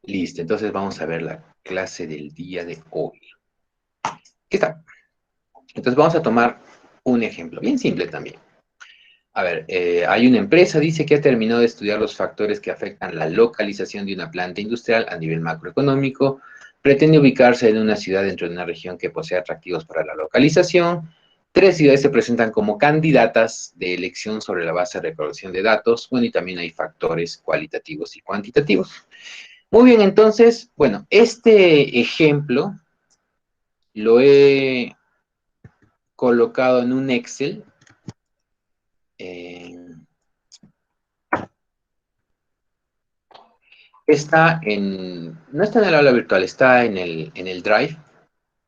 Listo, entonces vamos a ver la clase del día de hoy. ¿Qué tal? Entonces vamos a tomar un ejemplo, bien simple también. A ver, hay una empresa, dice que ha terminado de estudiar los factores que afectan la localización de una planta industrial a nivel macroeconómico. Pretende ubicarse en una ciudad dentro de una región que posee atractivos para la localización. Tres ciudades se presentan como candidatas de elección sobre la base de recolección de datos. Bueno, y también hay factores cualitativos y cuantitativos. Muy bien, entonces, bueno, este ejemplo lo he colocado en un Excel. Eh, no está en el aula virtual, está en el Drive.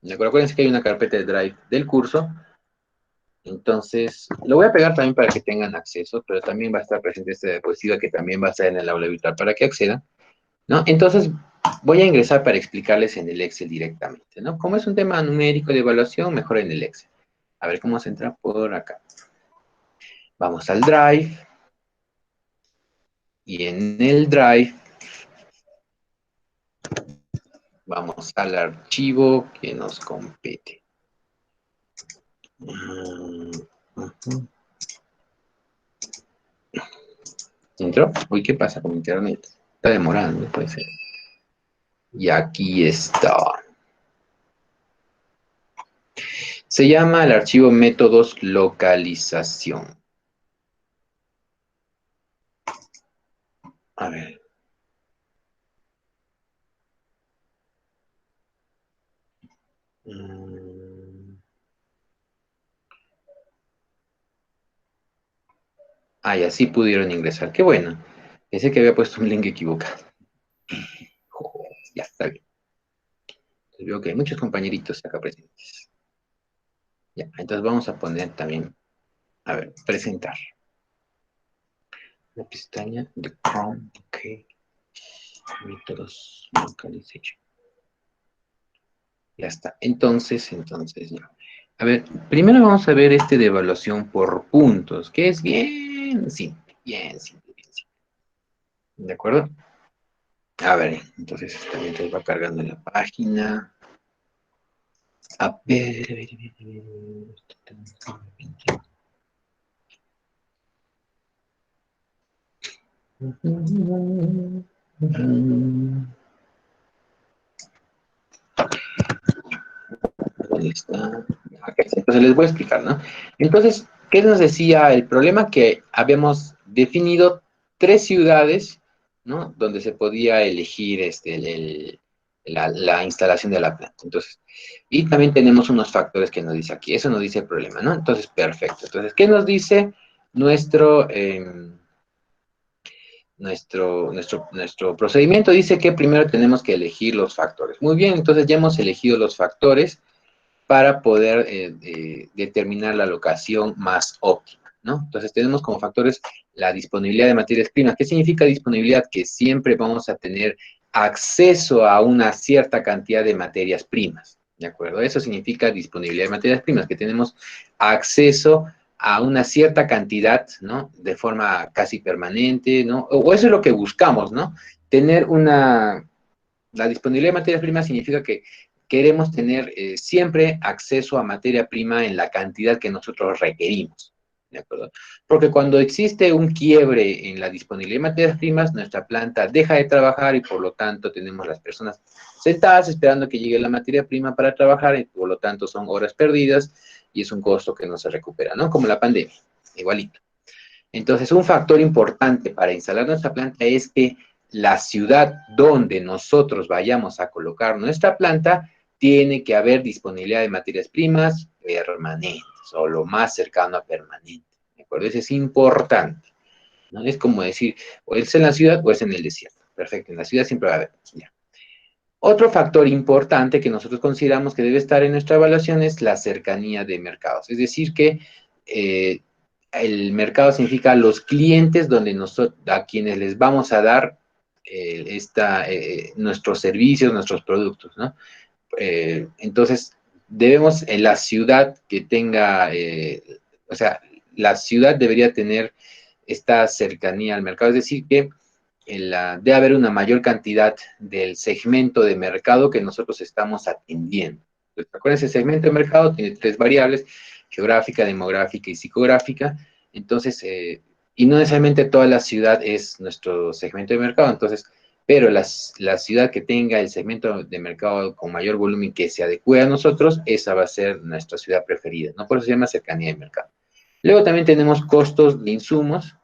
¿De acuerdo? Acuérdense que hay una carpeta de Drive del curso. Entonces, lo voy a pegar también para que tengan acceso, pero también va a estar presente esta diapositiva que también va a estar en el aula virtual para que accedan, ¿no? Entonces, voy a ingresar para explicarles en el Excel directamente, ¿no? Como es un tema numérico de evaluación, mejor en el Excel. A ver cómo se entra por acá. Vamos al Drive. Y en el Drive vamos al archivo que nos compete. ¿Entró? Uy, ¿qué pasa con internet? Está demorando, puede ser. Y aquí está. Se llama el archivo métodos localización. A ver. Ah, y así pudieron ingresar. Qué bueno. Pensé que había puesto un link equivocado. Ya está bien. Entonces veo que hay muchos compañeritos acá presentes. Ya, entonces vamos a poner también, a ver, presentar. La pestaña de Chrome, ok. Métodos localization. Ya está. Entonces ya. A ver, primero vamos a ver este de evaluación por puntos, que es bien simple, bien simple, bien simple. ¿De acuerdo? A ver, entonces mientras va cargando la página. A ver. Ahí está. Okay, entonces les voy a explicar, ¿no? Entonces, ¿qué nos decía el problema? Que habíamos definido tres ciudades, ¿no? Donde se podía elegir la instalación de la planta. Entonces, y también tenemos unos factores que nos dice aquí. Eso nos dice el problema, ¿no? Entonces, perfecto. Entonces, ¿qué nos dice nuestro, nuestro procedimiento? Dice que primero tenemos que elegir los factores. Muy bien, entonces ya hemos elegido los factores para poder determinar la locación más óptima, ¿no? Entonces tenemos como factores la disponibilidad de materias primas. ¿Qué significa disponibilidad? Que siempre vamos a tener acceso a una cierta cantidad de materias primas, ¿de acuerdo? Eso significa disponibilidad de materias primas, que tenemos acceso a una cierta cantidad, ¿no? De forma casi permanente, ¿no? O eso es lo que buscamos, ¿no? Tener la disponibilidad de materias primas significa que queremos tener siempre acceso a materia prima en la cantidad que nosotros requerimos, ¿de acuerdo? Porque cuando existe un quiebre en la disponibilidad de materias primas, nuestra planta deja de trabajar y por lo tanto tenemos las personas sentadas esperando que llegue la materia prima para trabajar y por lo tanto son horas perdidas y es un costo que no se recupera, ¿no? Como la pandemia, igualito. Entonces, un factor importante para instalar nuestra planta es que la ciudad donde nosotros vayamos a colocar nuestra planta tiene que haber disponibilidad de materias primas permanentes o lo más cercano a permanente. ¿De acuerdo? Eso es importante. ¿No? Es como decir, o es en la ciudad o es en el desierto. Perfecto, en la ciudad siempre va a haber. Ya. Otro factor importante que nosotros consideramos que debe estar en nuestra evaluación es la cercanía de mercados. Es decir, que el mercado significa los clientes donde a quienes les vamos a dar nuestros servicios, nuestros productos, ¿no? Entonces, debemos en la ciudad que tenga, la ciudad debería tener esta cercanía al mercado, es decir, que debe haber una mayor cantidad del segmento de mercado que nosotros estamos atendiendo. Entonces, acuérdense, el segmento de mercado tiene 3 variables: geográfica, demográfica y psicográfica. Entonces, y no necesariamente toda la ciudad es nuestro segmento de mercado. Entonces, pero la ciudad que tenga el segmento de mercado con mayor volumen que se adecue a nosotros, esa va a ser nuestra ciudad preferida, ¿no? Por eso se llama cercanía de mercado. Luego también tenemos costos de insumos,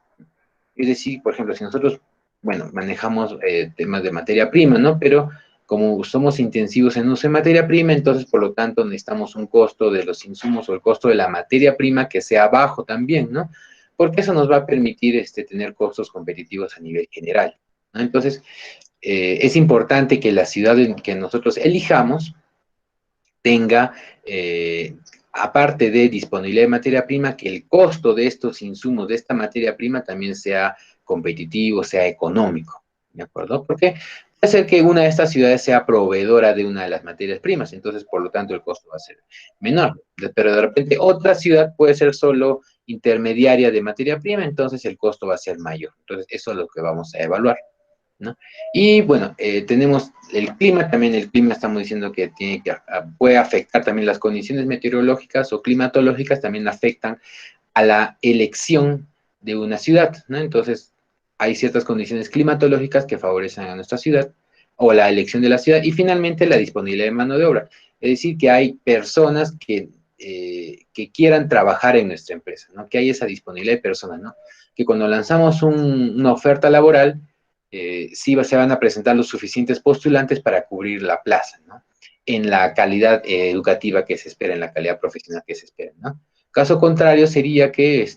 es decir, por ejemplo, si nosotros, bueno, manejamos temas de materia prima, ¿no? Pero como somos intensivos en uso de materia prima, entonces, por lo tanto, necesitamos un costo de los insumos o el costo de la materia prima que sea bajo también, ¿no? Porque eso nos va a permitir tener costos competitivos a nivel general, ¿no? Entonces, es importante que la ciudad que nosotros elijamos tenga, aparte de disponibilidad de materia prima, que el costo de estos insumos, de esta materia prima, también sea competitivo, sea económico, ¿de acuerdo? Porque puede ser que una de estas ciudades sea proveedora de una de las materias primas, entonces, por lo tanto, el costo va a ser menor. Pero de repente otra ciudad puede ser solo intermediaria de materia prima, entonces el costo va a ser mayor. Entonces, eso es lo que vamos a evaluar, ¿no? Y bueno, tenemos el clima, también el clima estamos diciendo que puede afectar también las condiciones meteorológicas o climatológicas, también afectan a la elección de una ciudad, ¿no? Entonces, hay ciertas condiciones climatológicas que favorecen a nuestra ciudad o la elección de la ciudad, y finalmente la disponibilidad de mano de obra. Es decir, que hay personas que quieran trabajar en nuestra empresa, ¿no? Que hay esa disponibilidad de personas, ¿no? Que cuando lanzamos una oferta laboral, sí se van a presentar los suficientes postulantes para cubrir la plaza, ¿no? En la calidad educativa que se espera, en la calidad profesional que se espera, ¿no? Caso contrario sería que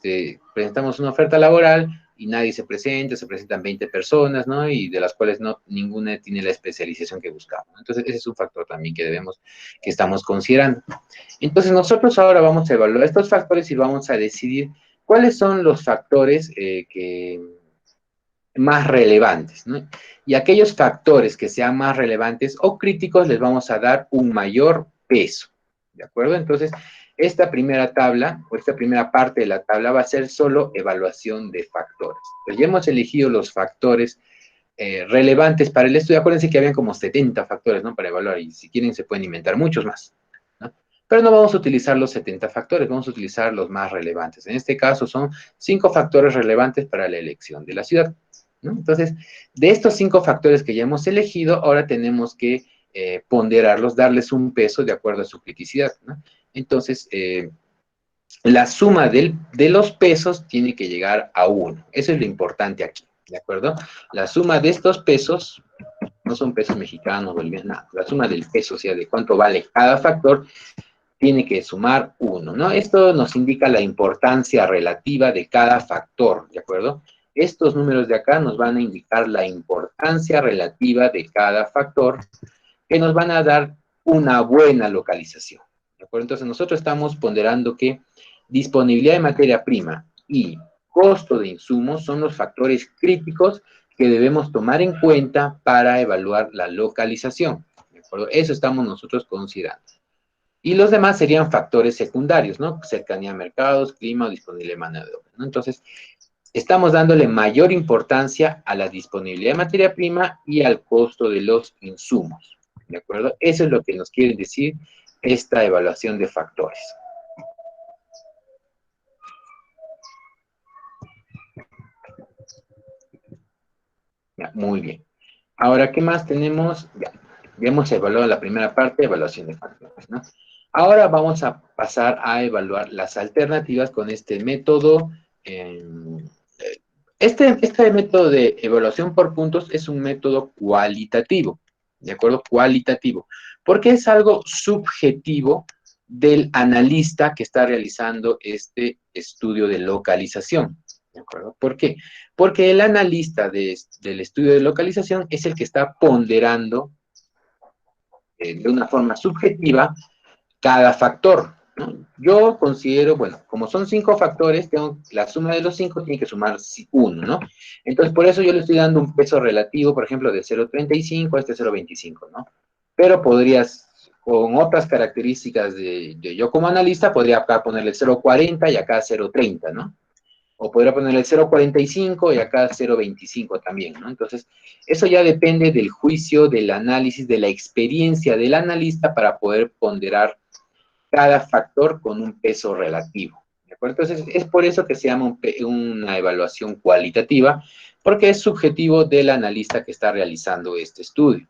presentamos una oferta laboral y nadie se presenta, se presentan 20 personas, ¿no? Y de las cuales ninguna tiene la especialización que buscamos, ¿no? Entonces, ese es un factor también que estamos considerando. Entonces, nosotros ahora vamos a evaluar estos factores y vamos a decidir cuáles son los factores más relevantes, ¿no? Y aquellos factores que sean más relevantes o críticos les vamos a dar un mayor peso, ¿de acuerdo? Entonces, esta primera tabla, o esta primera parte de la tabla va a ser solo evaluación de factores. Pues ya hemos elegido los factores relevantes para el estudio. Acuérdense que habían como 70 factores, ¿no? Para evaluar, y si quieren se pueden inventar muchos más, ¿no? Pero no vamos a utilizar los 70 factores, vamos a utilizar los más relevantes. En este caso son 5 factores relevantes para la elección de la ciudad, ¿no? Entonces, de estos 5 factores que ya hemos elegido, ahora tenemos que ponderarlos, darles un peso de acuerdo a su criticidad, ¿no? Entonces, la suma de los pesos tiene que llegar a 1. Eso es lo importante aquí, ¿de acuerdo? La suma de estos pesos, no son pesos mexicanos, bolivianos, nada. La suma del peso, o sea, de cuánto vale cada factor, tiene que sumar 1, ¿no? Esto nos indica la importancia relativa de cada factor, ¿de acuerdo? Estos números de acá nos van a indicar la importancia relativa de cada factor, que nos van a dar una buena localización, ¿de acuerdo? Entonces, nosotros estamos ponderando que disponibilidad de materia prima y costo de insumos son los factores críticos que debemos tomar en cuenta para evaluar la localización, ¿de acuerdo? Eso estamos nosotros considerando. Y los demás serían factores secundarios, ¿no? Cercanía a mercados, clima o disponibilidad de mano de obra, ¿no? Entonces, estamos dándole mayor importancia a la disponibilidad de materia prima y al costo de los insumos, ¿de acuerdo? Eso es lo que nos quiere decir esta evaluación de factores. Ya, muy bien. Ahora, ¿qué más tenemos? Ya hemos evaluado la primera parte, evaluación de factores, ¿no? Ahora vamos a pasar a evaluar las alternativas con este método. Este método de evaluación por puntos es un método cualitativo, ¿de acuerdo? Cualitativo, porque es algo subjetivo del analista que está realizando este estudio de localización, ¿de acuerdo? ¿Por qué? Porque el analista del estudio de localización es el que está ponderando de una forma subjetiva cada factor, ¿no? Yo considero, bueno, como son 5 factores, la suma de los 5 tiene que sumar 1, ¿no? Entonces, por eso yo le estoy dando un peso relativo, por ejemplo, de 0,35 a este 0,25, ¿no? Pero podrías, con otras características de yo como analista, podría acá ponerle 0,40 y acá 0,30, ¿no? O podría ponerle 0,45 y acá 0,25 también, ¿no? Entonces, eso ya depende del juicio, del análisis, de la experiencia del analista para poder ponderar cada factor con un peso relativo. ¿De acuerdo? Entonces, es por eso que se llama una evaluación cualitativa, porque es subjetivo del analista que está realizando este estudio.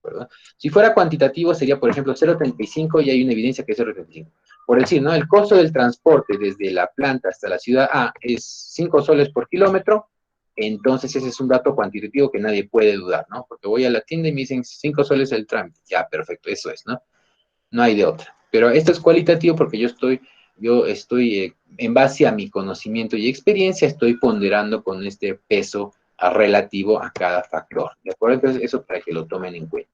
¿Verdad? Si fuera cuantitativo sería, por ejemplo, 0,35 y hay una evidencia que es 0,35. Por decir, ¿no? El costo del transporte desde la planta hasta la ciudad A es 5 soles por kilómetro, entonces ese es un dato cuantitativo que nadie puede dudar, ¿no? Porque voy a la tienda y me dicen 5 soles el trámite. Ya, perfecto, eso es, ¿no? No hay de otra. Pero esto es cualitativo porque yo estoy en base a mi conocimiento y experiencia, estoy ponderando con este peso relativo a cada factor. ¿De acuerdo? Entonces, eso para que lo tomen en cuenta.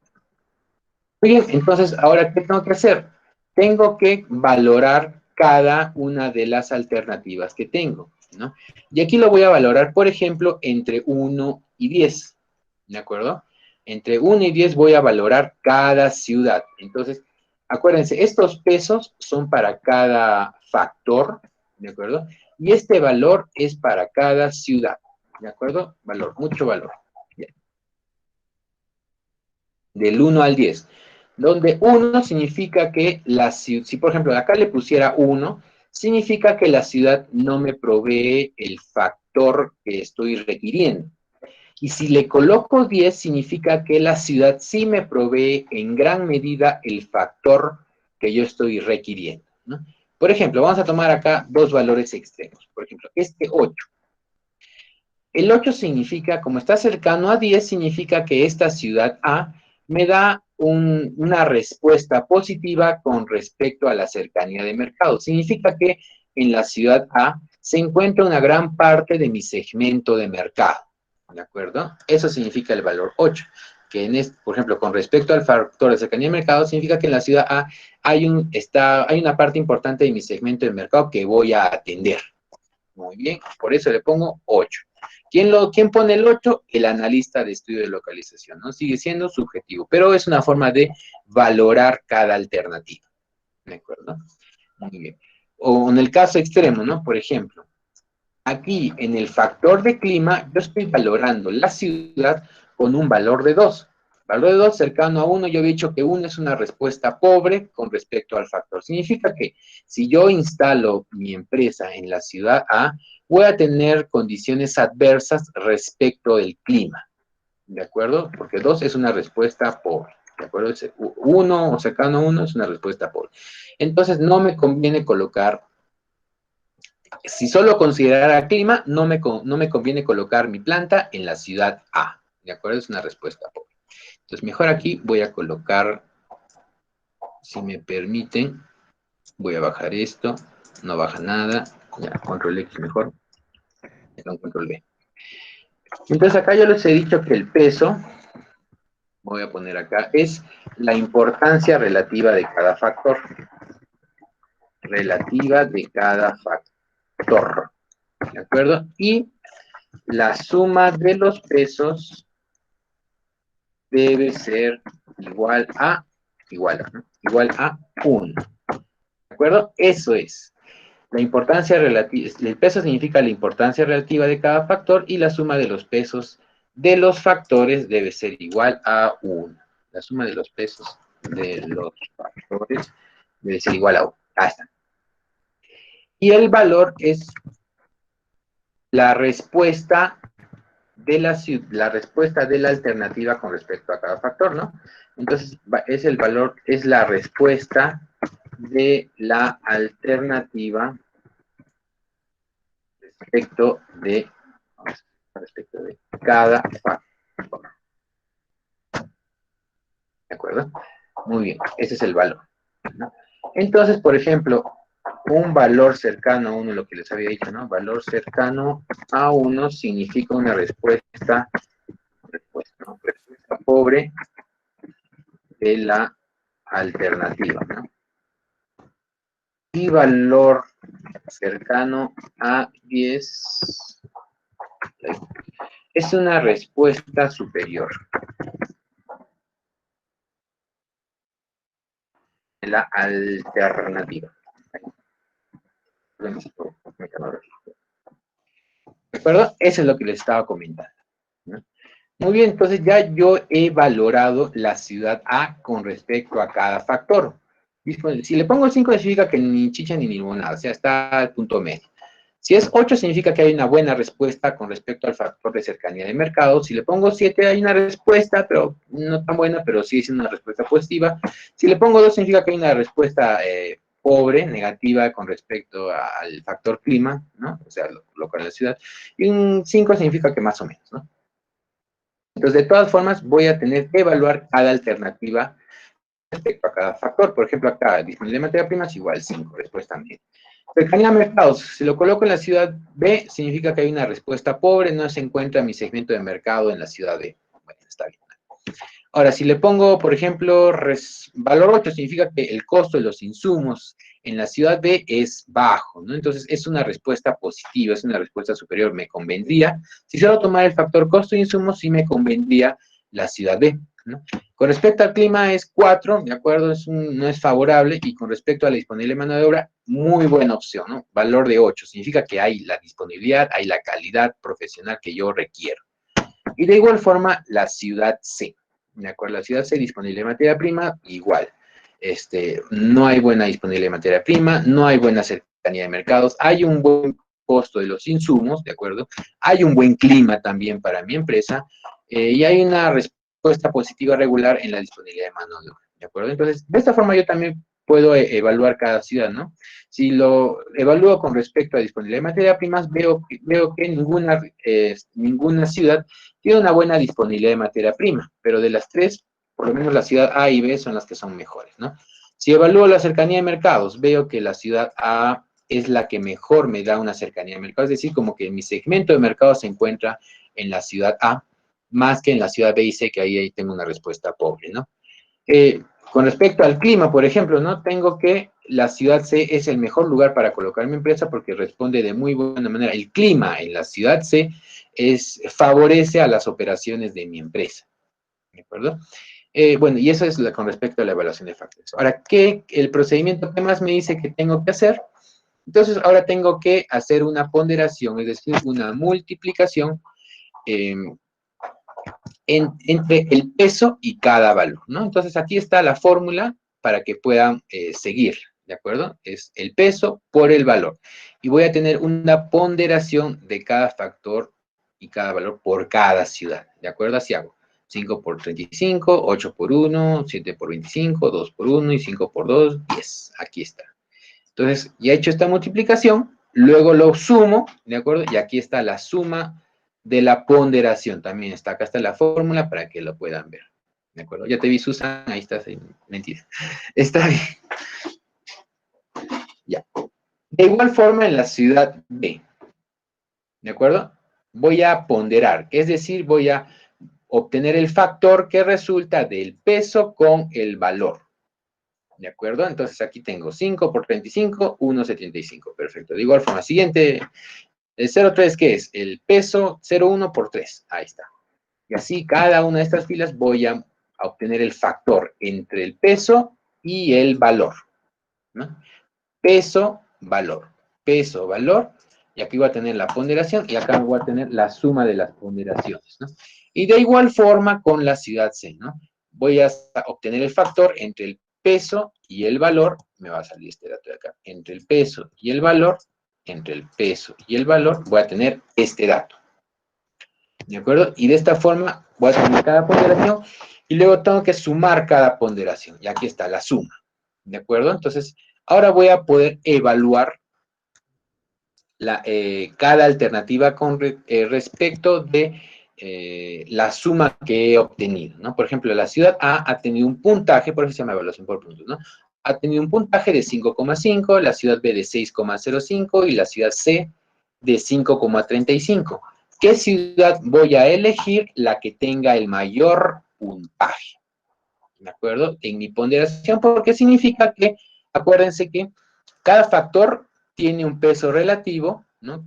Muy bien, entonces, ahora, ¿qué tengo que hacer? Tengo que valorar cada una de las alternativas que tengo, ¿no? Y aquí lo voy a valorar, por ejemplo, entre 1 y 10, ¿de acuerdo? Entre 1 y 10 voy a valorar cada ciudad. Entonces, acuérdense, estos pesos son para cada factor, ¿de acuerdo? Y este valor es para cada ciudad, ¿de acuerdo? Valor, mucho valor. Bien. Del 1 al 10, donde 1 significa que la ciudad, si por ejemplo acá le pusiera 1, significa que la ciudad no me provee el factor que estoy requiriendo. Y si le coloco 10, significa que la ciudad sí me provee en gran medida el factor que yo estoy requiriendo, ¿no? Por ejemplo, vamos a tomar acá dos valores extremos. Por ejemplo, este 8. El 8 significa, como está cercano a 10, significa que esta ciudad A me da una respuesta positiva con respecto a la cercanía de mercado. Significa que en la ciudad A se encuentra una gran parte de mi segmento de mercado. ¿De acuerdo? Eso significa el valor 8. Que por ejemplo, con respecto al factor de cercanía de mercado, significa que en la ciudad A hay una parte importante de mi segmento de mercado que voy a atender. Muy bien, por eso le pongo 8. ¿Quién pone el 8? El analista de estudio de localización, ¿no? Sigue siendo subjetivo, pero es una forma de valorar cada alternativa. ¿De acuerdo? Muy bien. O en el caso extremo, ¿no? Por ejemplo, aquí en el factor de clima, yo estoy valorando la ciudad con un valor de 2. Valor de 2 cercano a 1, yo he dicho que 1 es una respuesta pobre con respecto al factor. Significa que si yo instalo mi empresa en la ciudad A, voy a tener condiciones adversas respecto del clima. ¿De acuerdo? Porque 2 es una respuesta pobre. ¿De acuerdo? 1 o cercano a 1 es una respuesta pobre. Entonces, no me conviene colocar, si solo considerara clima, no me conviene colocar mi planta en la ciudad A. ¿De acuerdo? Es una respuesta pobre. Entonces, mejor aquí voy a colocar, si me permiten, voy a bajar esto, no baja nada, ya, control X mejor, con control B. Entonces, acá yo les he dicho que el peso, voy a poner acá, es la importancia relativa de cada factor. Relativa de cada factor. ¿De acuerdo? Y la suma de los pesos debe ser igual a 1. ¿De acuerdo? Eso es. La importancia relativa, el peso significa la importancia relativa de cada factor y la suma de los pesos de los factores debe ser igual a 1. La suma de los pesos de los factores debe ser igual a 1. Ahí está. Y el valor es la respuesta de la respuesta de la alternativa con respecto a cada factor, ¿no? Entonces, es el valor, es la respuesta de la alternativa respecto de cada factor. ¿De acuerdo? Muy bien, ese es el valor, ¿no? Entonces, por ejemplo, un valor cercano a 1, lo que les había dicho, ¿no? Valor cercano a 1 significa una respuesta pobre de la alternativa, ¿no? Y valor cercano a 10 es una respuesta superior de la alternativa. acuerdo? Eso es lo que les estaba comentando, ¿no? Muy bien, entonces ya yo he valorado la ciudad A con respecto a cada factor. Si le pongo 5 significa que ni chicha ni limonada, o sea, está al punto medio. Si es 8 significa que hay una buena respuesta con respecto al factor de cercanía de mercado. Si le pongo 7 hay una respuesta, pero no tan buena, pero sí es una respuesta positiva. Si le pongo 2 significa que hay una respuesta pobre, negativa con respecto al factor clima, ¿no? O sea, lo que es la ciudad. Y un 5 significa que más o menos, ¿no? Entonces, de todas formas, voy a tener que evaluar cada alternativa respecto a cada factor. Por ejemplo, acá, disponibilidad de materia prima es igual 5, respuesta también. Cercanía a mercados, si lo coloco en la ciudad B, significa que hay una respuesta pobre, no se encuentra mi segmento de mercado en la ciudad B. Bueno, está bien. Ahora, si le pongo, por ejemplo, valor 8, significa que el costo de los insumos en la ciudad B es bajo, ¿no? Entonces, es una respuesta positiva, es una respuesta superior, me convendría. Si solo tomar el factor costo de insumos, sí me convendría la ciudad B, ¿no? Con respecto al clima es 4, ¿de acuerdo? No es favorable, y con respecto a la disponible mano de obra, muy buena opción, ¿no? Valor de 8, significa que hay la disponibilidad, hay la calidad profesional que yo requiero. Y de igual forma, la ciudad C. ¿De acuerdo? La ciudad C, disponible de materia prima, igual. No hay buena disponibilidad de materia prima, no hay buena cercanía de mercados, hay un buen costo de los insumos, ¿de acuerdo? Hay un buen clima también para mi empresa, y hay una respuesta positiva regular en la disponibilidad de mano de obra, ¿de acuerdo? Entonces, de esta forma yo también puedo evaluar cada ciudad, ¿no? Si lo evalúo con respecto a disponibilidad de materia prima, veo que ninguna ciudad tiene una buena disponibilidad de materia prima, pero de las tres, por lo menos la ciudad A y B son las que son mejores, ¿no? Si evalúo la cercanía de mercados, veo que la ciudad A es la que mejor me da una cercanía de mercado, es decir, como que mi segmento de mercado se encuentra en la ciudad A, más que en la ciudad B y C, que ahí tengo una respuesta pobre, ¿no? Con respecto al clima, por ejemplo, ¿no? Tengo que la ciudad C es el mejor lugar para colocar mi empresa porque responde de muy buena manera. El clima en la ciudad C favorece a las operaciones de mi empresa, ¿de acuerdo? Bueno, y eso es con respecto a la evaluación de factores. Ahora, el procedimiento que más me dice que tengo que hacer? Entonces, ahora tengo que hacer una ponderación, es decir, una multiplicación entre el peso y cada valor, ¿no? Entonces, aquí está la fórmula para que puedan seguir, ¿de acuerdo? Es el peso por el valor. Y voy a tener una ponderación de cada factor y cada valor por cada ciudad, ¿de acuerdo? Así hago. 5 por 35, 8 por 1, 7 por 25, 2 por 1 y 5 por 2, 10. Aquí está. Entonces, ya he hecho esta multiplicación, luego lo sumo, ¿de acuerdo? Y aquí está la suma de la ponderación. También está, acá está la fórmula para que lo puedan ver. ¿De acuerdo? Ya te vi, Susan, ahí estás, mentira. Está bien. Ya. De igual forma en la ciudad B. ¿De acuerdo? Voy a ponderar, es decir, voy a obtener el factor que resulta del peso con el valor. ¿De acuerdo? Entonces aquí tengo 5 por 35, 1,75. Perfecto. De igual forma, siguiente, el 0,3, ¿qué es? El peso 0,1 por 3. Ahí está. Y así cada una de estas filas voy a obtener el factor entre el peso y el valor, ¿no? Peso, valor. Peso, valor. Y aquí voy a tener la ponderación y acá voy a tener la suma de las ponderaciones, ¿no? Y de igual forma con la ciudad C, ¿no? Voy a obtener el factor entre el peso y el valor, me va a salir este dato de acá, entre el peso y el valor, entre el peso y el valor, voy a tener este dato. ¿De acuerdo? Y de esta forma voy a tener cada ponderación y luego tengo que sumar cada ponderación. Y aquí está la suma. ¿De acuerdo? Entonces, ahora voy a poder evaluar cada alternativa con respecto de la suma que he obtenido, ¿no? Por ejemplo, la ciudad A ha tenido un puntaje, por eso se llama evaluación por puntos, ¿no? Ha tenido un puntaje de 5,5, la ciudad B de 6,05 y la ciudad C de 5,35. ¿Qué ciudad voy a elegir? La que tenga el mayor puntaje, ¿de acuerdo? En mi ponderación, porque significa que, acuérdense que cada factor tiene un peso relativo, ¿no?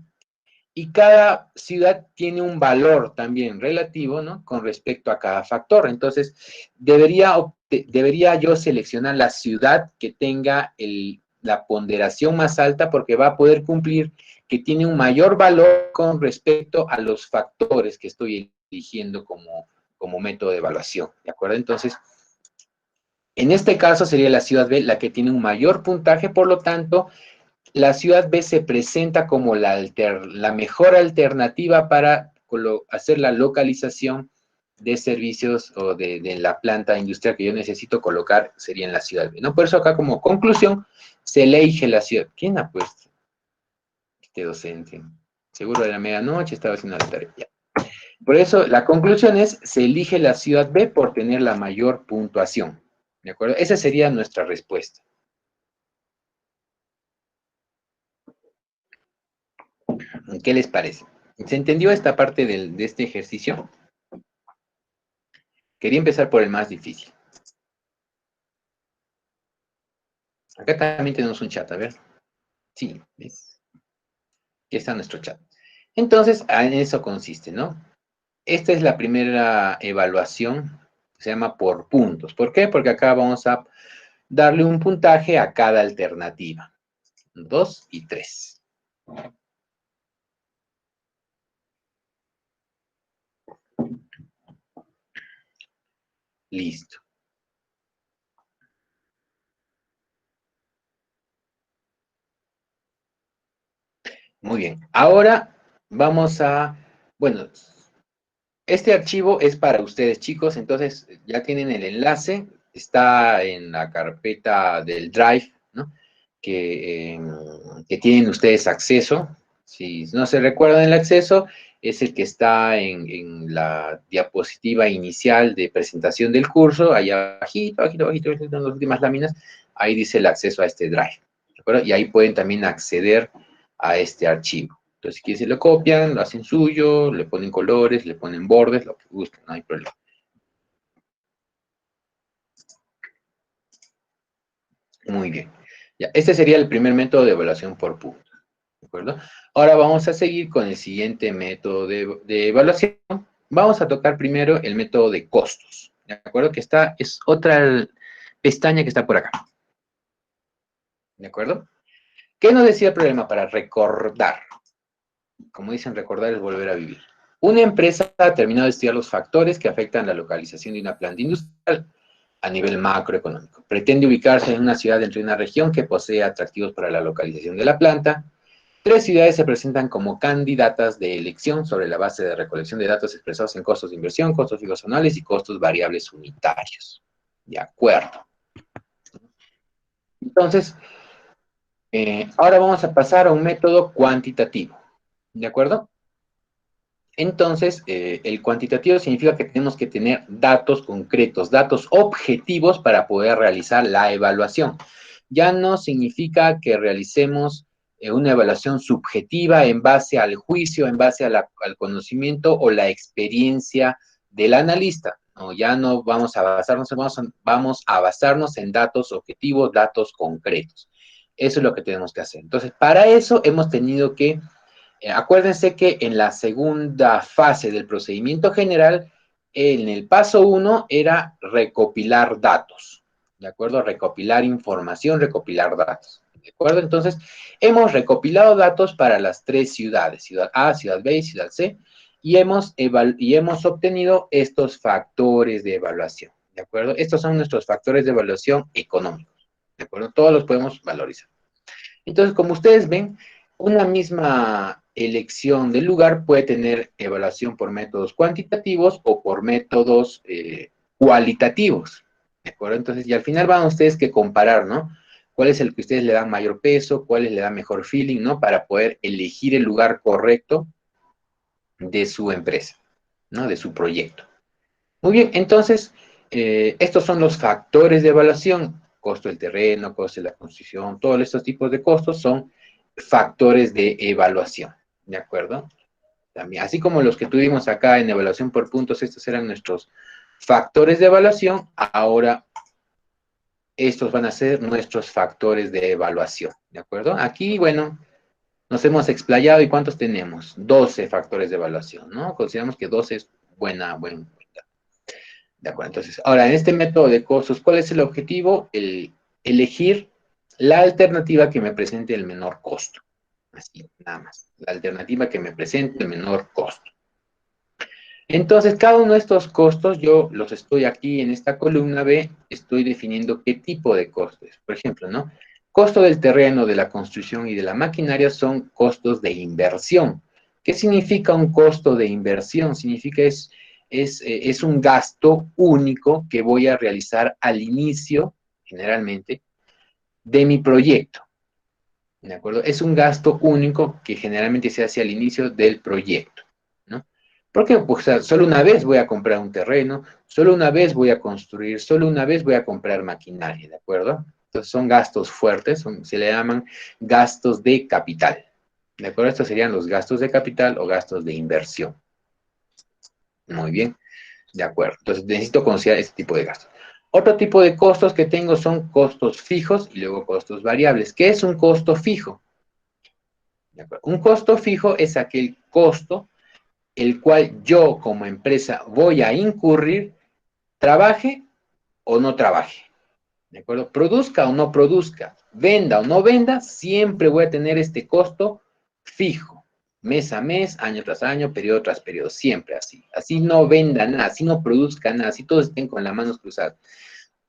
Y cada ciudad tiene un valor también relativo, ¿no? Con respecto a cada factor. Entonces, debería yo seleccionar la ciudad que tenga la ponderación más alta porque va a poder cumplir que tiene un mayor valor con respecto a los factores que estoy eligiendo como método de evaluación, ¿de acuerdo? Entonces, en este caso sería la ciudad B la que tiene un mayor puntaje, por lo tanto, la ciudad B se presenta como la mejor alternativa para hacer la localización de servicios o de la planta industrial que yo necesito colocar, sería en la ciudad B, ¿no? Por eso acá como conclusión, se elige la ciudad. ¿Quién ha puesto este docente? Seguro de la medianoche estaba haciendo la tarea. Ya. Por eso la conclusión es, se elige la ciudad B por tener la mayor puntuación, ¿de acuerdo? Esa sería nuestra respuesta. ¿Qué les parece? ¿Se entendió esta parte de este ejercicio? Quería empezar por el más difícil. Acá también tenemos un chat, a ver. Sí, ¿ves? Aquí está nuestro chat. Entonces, en eso consiste, ¿no? Esta es la primera evaluación, se llama por puntos. ¿Por qué? Porque acá vamos a darle un puntaje a cada alternativa. 2 y 3. Listo. Muy bien. Ahora vamos a, bueno, este archivo es para ustedes, chicos, entonces ya tienen el enlace, está en la carpeta del Drive, ¿no? Que tienen ustedes acceso. Si no se recuerdan el acceso, es el que está en la diapositiva inicial de presentación del curso, allá abajito, abajito, en las últimas láminas, ahí dice el acceso a este Drive, ¿de acuerdo? Y ahí pueden también acceder a este archivo. Entonces, si quieren, se lo copian, lo hacen suyo, le ponen colores, le ponen bordes, lo que gusten, no hay problema. Muy bien. Ya, este sería el primer método de evaluación por puntos. ¿De acuerdo? Ahora vamos a seguir con el siguiente método de evaluación. Vamos a tocar primero el método de costos. ¿De acuerdo? Que es otra pestaña que está por acá. ¿De acuerdo? ¿Qué nos decía el problema para recordar? Como dicen, recordar es volver a vivir. Una empresa ha terminado de estudiar los factores que afectan la localización de una planta industrial a nivel macroeconómico. Pretende ubicarse en una ciudad dentro de una región que posee atractivos para la localización de la planta. 3 ciudades se presentan como candidatas de elección sobre la base de recolección de datos expresados en costos de inversión, costos fijos anuales y costos variables unitarios. De acuerdo. Entonces, ahora vamos a pasar a un método cuantitativo. ¿De acuerdo? Entonces, el cuantitativo significa que tenemos que tener datos concretos, datos objetivos para poder realizar la evaluación. Ya no significa que realicemos una evaluación subjetiva en base al juicio, en base al conocimiento o la experiencia del analista. No, ya no vamos a basarnos, vamos a basarnos en datos objetivos, datos concretos. Eso es lo que tenemos que hacer. Entonces, para eso hemos tenido que acuérdense que en la segunda fase del procedimiento general, en el paso 1 era recopilar datos, ¿de acuerdo? Recopilar información, recopilar datos, ¿de acuerdo? Entonces, hemos recopilado datos para las 3 ciudades, ciudad A, ciudad B y ciudad C, y hemos obtenido estos factores de evaluación, ¿de acuerdo? Estos son nuestros factores de evaluación económicos, ¿de acuerdo? Todos los podemos valorizar. Entonces, como ustedes ven, una misma elección del lugar puede tener evaluación por métodos cuantitativos o por métodos cualitativos. ¿De acuerdo? Entonces, y al final van ustedes que comparar, ¿no? ¿Cuál es el que ustedes le dan mayor peso? ¿Cuál le da mejor feeling, ¿no? Para poder elegir el lugar correcto de su empresa, ¿no? De su proyecto. Muy bien, entonces, estos son los factores de evaluación. Costo del terreno, costo de la construcción, todos estos tipos de costos son factores de evaluación, ¿de acuerdo? También, así como los que tuvimos acá en evaluación por puntos, estos eran nuestros factores de evaluación, ahora estos van a ser nuestros factores de evaluación, ¿de acuerdo? Aquí, bueno, nos hemos explayado y ¿cuántos tenemos? 12 factores de evaluación, ¿no? Consideramos que 12 es buena. De acuerdo, entonces, ahora en este método de costos, ¿cuál es el objetivo? Elegir la alternativa que me presente el menor costo. Así, nada más. La alternativa que me presente el menor costo. Entonces, cada uno de estos costos, yo los estoy aquí en esta columna B, estoy definiendo qué tipo de costos. Por ejemplo, ¿no? Costo del terreno, de la construcción y de la maquinaria son costos de inversión. ¿Qué significa un costo de inversión? Significa es un gasto único que voy a realizar al inicio, generalmente, de mi proyecto. ¿De acuerdo? Es un gasto único que generalmente se hace al inicio del proyecto, ¿no? Porque pues, solo una vez voy a comprar un terreno, solo una vez voy a construir, solo una vez voy a comprar maquinaria, ¿de acuerdo? Entonces son gastos fuertes, se le llaman gastos de capital, ¿de acuerdo? Estos serían los gastos de capital o gastos de inversión. Muy bien, de acuerdo. Entonces necesito considerar este tipo de gastos. Otro tipo de costos que tengo son costos fijos y luego costos variables. ¿Qué es un costo fijo? Un costo fijo es aquel costo el cual yo como empresa voy a incurrir, trabaje o no trabaje, ¿de acuerdo? Produzca o no produzca, venda o no venda, siempre voy a tener este costo fijo, mes a mes, año tras año, periodo tras periodo, siempre así. Así no venda nada, así no produzca nada, así todos estén con las manos cruzadas.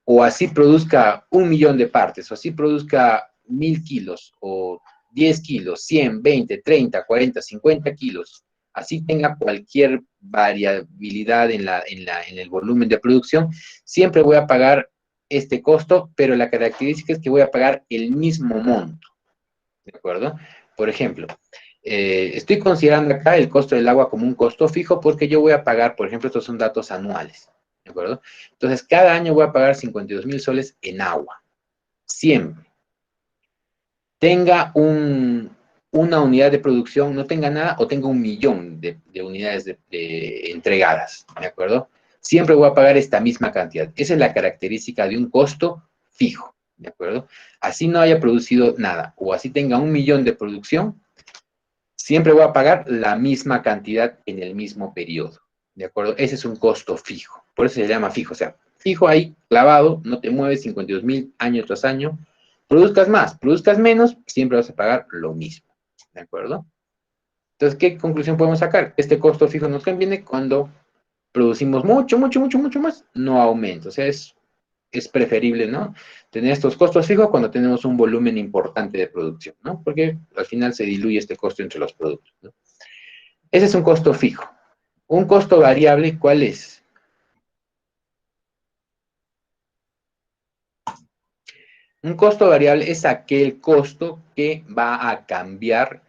O así produzca 1 millón de partes, o así produzca 1000 kilos, o 10 kilos, 100, 20, 30, 40, 50 kilos, así tenga cualquier variabilidad en el volumen de producción, siempre voy a pagar este costo, pero la característica es que voy a pagar el mismo monto, ¿de acuerdo? Por ejemplo, estoy considerando acá el costo del agua como un costo fijo porque yo voy a pagar, por ejemplo, estos son datos anuales, ¿de acuerdo? Entonces, cada año voy a pagar 52,000 soles en agua, siempre. Tenga una unidad de producción, no tenga nada, o tenga 1 millón de unidades entregadas, ¿de acuerdo? Siempre voy a pagar esta misma cantidad. Esa es la característica de un costo fijo, ¿de acuerdo? Así no haya producido nada, o así tenga 1 millón de producción, siempre voy a pagar la misma cantidad en el mismo periodo, ¿de acuerdo? Ese es un costo fijo, por eso se llama fijo, o sea, fijo ahí, clavado, no te mueves 52,000 año tras año, produzcas más, produzcas menos, siempre vas a pagar lo mismo, ¿de acuerdo? Entonces, ¿qué conclusión podemos sacar? Este costo fijo nos conviene cuando producimos mucho, mucho, mucho, mucho más, no aumenta, o sea, es preferible, ¿no? Tener estos costos fijos cuando tenemos un volumen importante de producción, ¿no? Porque al final se diluye este costo entre los productos, ¿no? Ese es un costo fijo. Un costo variable, ¿cuál es? Un costo variable es aquel costo que va a cambiar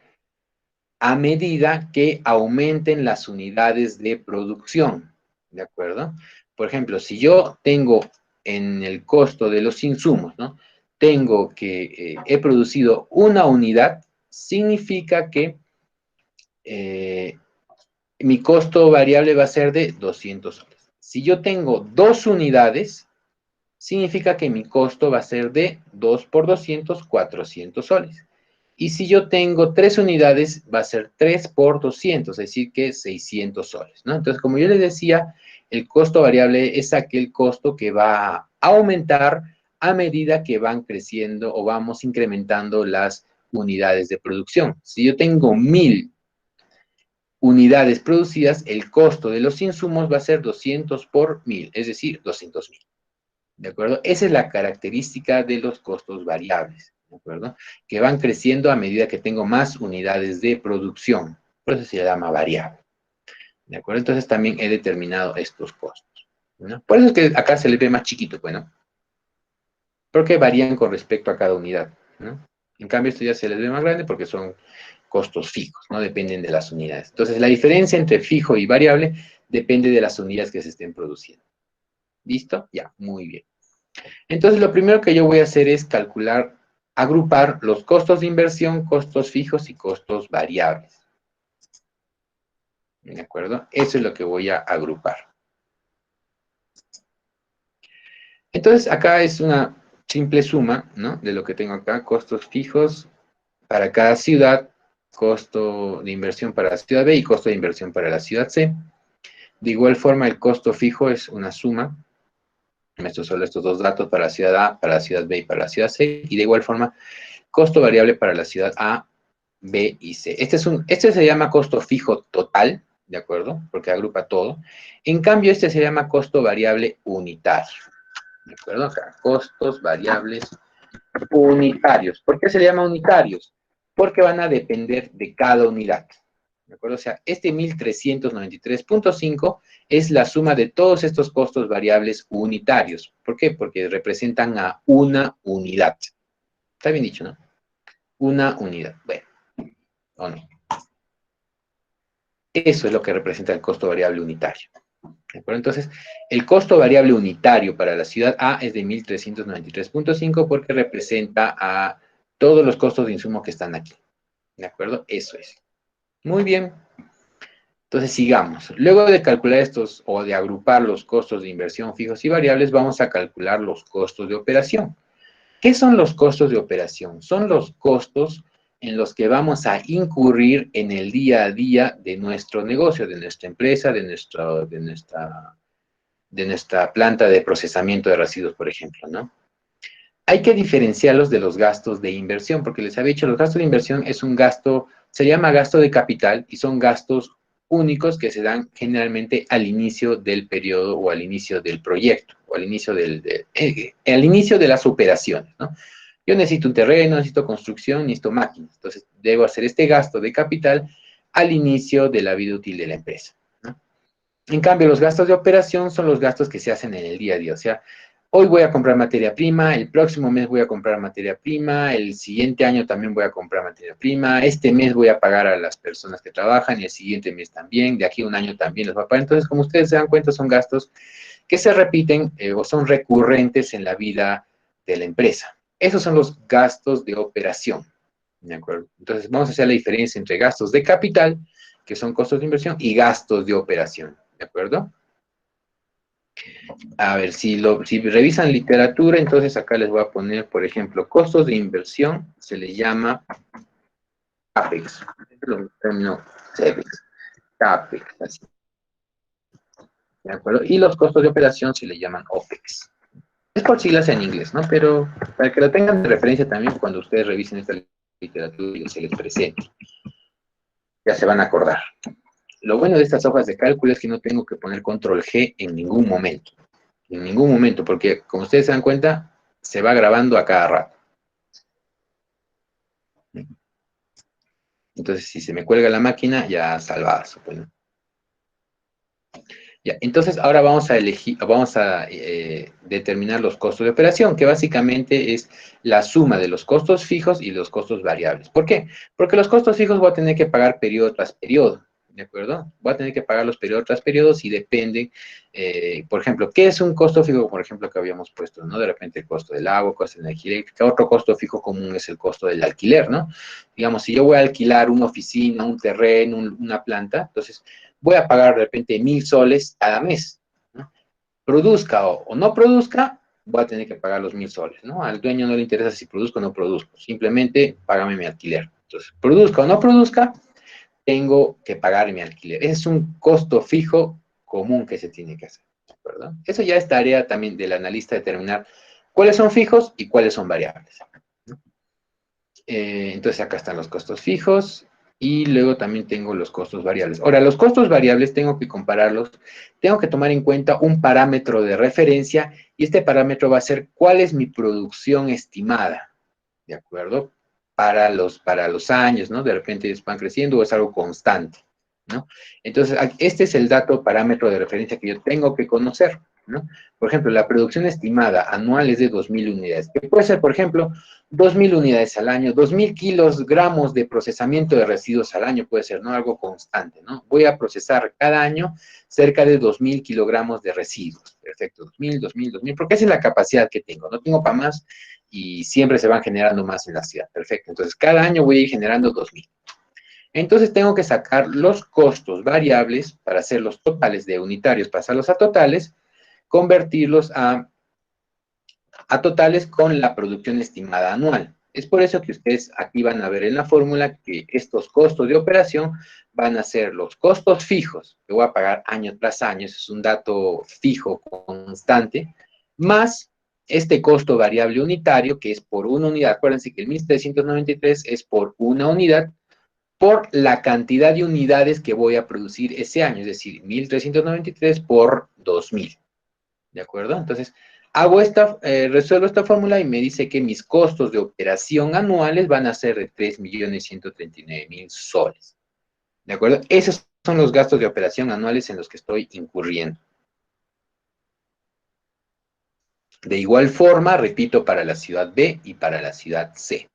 a medida que aumenten las unidades de producción, ¿de acuerdo? Por ejemplo, si yo tengo en el costo de los insumos, ¿no? Tengo que he producido una unidad, significa que mi costo variable va a ser de 200 soles. Si yo tengo 2 unidades, significa que mi costo va a ser de 2 por 200, 400 soles. Y si yo tengo 3 unidades, va a ser 3 por 200, es decir, que 600 soles, ¿no? Entonces, como yo les decía, el costo variable es aquel costo que va a aumentar a medida que van creciendo o vamos incrementando las unidades de producción. Si yo tengo 1000 unidades producidas, el costo de los insumos va a ser 200 por 1000, es decir, 200,000. ¿De acuerdo? Esa es la característica de los costos variables, ¿de acuerdo? Que van creciendo a medida que tengo más unidades de producción. Por eso se llama variable, ¿de acuerdo? Entonces también he determinado estos costos, ¿no? Por eso es que acá se les ve más chiquito, bueno, porque varían con respecto a cada unidad, ¿no? En cambio, esto ya se les ve más grande porque son costos fijos, ¿no? Dependen de las unidades. Entonces, la diferencia entre fijo y variable depende de las unidades que se estén produciendo. ¿Listo? Ya, muy bien. Entonces, lo primero que yo voy a hacer es calcular, agrupar los costos de inversión, costos fijos y costos variables. ¿De acuerdo? Eso es lo que voy a agrupar. Entonces, acá es una simple suma, ¿no? De lo que tengo acá, costos fijos para cada ciudad, costo de inversión para la ciudad B y costo de inversión para la ciudad C. De igual forma, el costo fijo es una suma. Estos son estos dos datos para la ciudad A, para la ciudad B y para la ciudad C. Y de igual forma, costo variable para la ciudad A B y C. Este se llama costo fijo total, ¿de acuerdo? Porque agrupa todo. En cambio, este se llama costo variable unitario. ¿De acuerdo? Acá, costos variables unitarios. ¿Por qué se le llama unitarios? Porque van a depender de cada unidad. ¿De acuerdo? O sea, este 1393.5 es la suma de todos estos costos variables unitarios. ¿Por qué? Porque representan a una unidad. Está bien dicho, ¿no? Una unidad. Bueno, o no. Eso es lo que representa el costo variable unitario. ¿De acuerdo? Entonces, el costo variable unitario para la ciudad A es de 1393.5 porque representa a todos los costos de insumo que están aquí. ¿De acuerdo? Eso es. Muy bien. Entonces, sigamos. Luego de calcular estos o de agrupar los costos de inversión fijos y variables, vamos a calcular los costos de operación. ¿Qué son los costos de operación? Son los costos en los que vamos a incurrir en el día a día de nuestro negocio, de nuestra empresa, de nuestra planta de procesamiento de residuos, por ejemplo, ¿no? Hay que diferenciarlos de los gastos de inversión, porque les había dicho, los gastos de inversión es un gasto, se llama gasto de capital y son gastos únicos que se dan generalmente al inicio del periodo o al inicio del proyecto o al inicio al inicio de las operaciones, ¿no? Yo necesito un terreno, necesito construcción, necesito máquinas. Entonces, debo hacer este gasto de capital al inicio de la vida útil de la empresa, ¿no? En cambio, los gastos de operación son los gastos que se hacen en el día a día. O sea, hoy voy a comprar materia prima, el próximo mes voy a comprar materia prima, el siguiente año también voy a comprar materia prima, este mes voy a pagar a las personas que trabajan y el siguiente mes también, de aquí a un año también los voy a pagar. Entonces, como ustedes se dan cuenta, son gastos que se repiten o son recurrentes en la vida de la empresa. Esos son los gastos de operación. ¿De acuerdo? Entonces, vamos a hacer la diferencia entre gastos de capital, que son costos de inversión, y gastos de operación. ¿De acuerdo? A ver, si revisan literatura, entonces acá les voy a poner, por ejemplo, costos de inversión, se les llama CAPEX. No, CAPEX, CAPEX, así. ¿De acuerdo? Y los costos de operación se les llaman OPEX. Es por siglas en inglés, ¿no? Pero para que lo tengan de referencia también cuando ustedes revisen esta literatura y se les presente, ya se van a acordar. Lo bueno de estas hojas de cálculo es que no tengo que poner control G en ningún momento. En ningún momento, porque como ustedes se dan cuenta, se va grabando a cada rato. Entonces, si se me cuelga la máquina, ya salvada, supongo. Ya, entonces ahora vamos a determinar los costos de operación, que básicamente es la suma de los costos fijos y los costos variables. ¿Por qué? Porque los costos fijos voy a tener que pagar periodo tras periodo, ¿de acuerdo? Voy a tener que pagar los periodos tras periodos y dependen, por ejemplo, ¿qué es un costo fijo? Por ejemplo, que habíamos puesto, ¿no? De repente el costo del agua, costo de energía eléctrica. Otro costo fijo común es el costo del alquiler, ¿no? Digamos, si yo voy a alquilar una oficina, un terreno, una planta, entonces voy a pagar de repente 1,000 soles cada mes, ¿no? Produzca o no produzca, voy a tener que pagar los 1,000 soles, ¿no? Al dueño no le interesa si produzco o no produzco, simplemente págame mi alquiler. Entonces, produzca o no produzca, tengo que pagar mi alquiler. Ese es un costo fijo común que se tiene que hacer, ¿verdad? Eso ya es tarea también del analista determinar cuáles son fijos y cuáles son variables, ¿no? Entonces acá están los costos fijos y luego también tengo los costos variables. Ahora, los costos variables tengo que compararlos, tengo que tomar en cuenta un parámetro de referencia y este parámetro va a ser cuál es mi producción estimada, ¿de acuerdo? Para los años, ¿no? De repente ellos van creciendo o es algo constante, ¿no? Entonces, este es el dato parámetro de referencia que yo tengo que conocer, ¿no? Por ejemplo, la producción estimada anual es de 2,000 unidades, que puede ser, por ejemplo, 2,000 unidades al año, 2,000 kilogramos de procesamiento de residuos al año, puede ser, ¿no? Algo constante, ¿no? Voy a procesar cada año cerca de 2,000 kilogramos de residuos. Perfecto, 2,000, 2,000, 2,000, porque esa es la capacidad que tengo, no tengo para más y siempre se van generando más en la ciudad. Perfecto, entonces cada año voy a ir generando 2,000. Entonces tengo que sacar los costos variables para hacer los totales de unitarios, pasarlos a totales, convertirlos a totales con la producción estimada anual. Es por eso que ustedes aquí van a ver en la fórmula que estos costos de operación van a ser los costos fijos, que voy a pagar año tras año, es un dato fijo constante, más este costo variable unitario, que es por una unidad. Acuérdense que el 1,393 es por una unidad, por la cantidad de unidades que voy a producir ese año, es decir, 1.393 por 2.000, ¿de acuerdo? Entonces, resuelvo esta fórmula y me dice que mis costos de operación anuales van a ser de 3.139.000 soles, ¿de acuerdo? Esos son los gastos de operación anuales en los que estoy incurriendo. De igual forma, repito, para la ciudad B y para la ciudad C.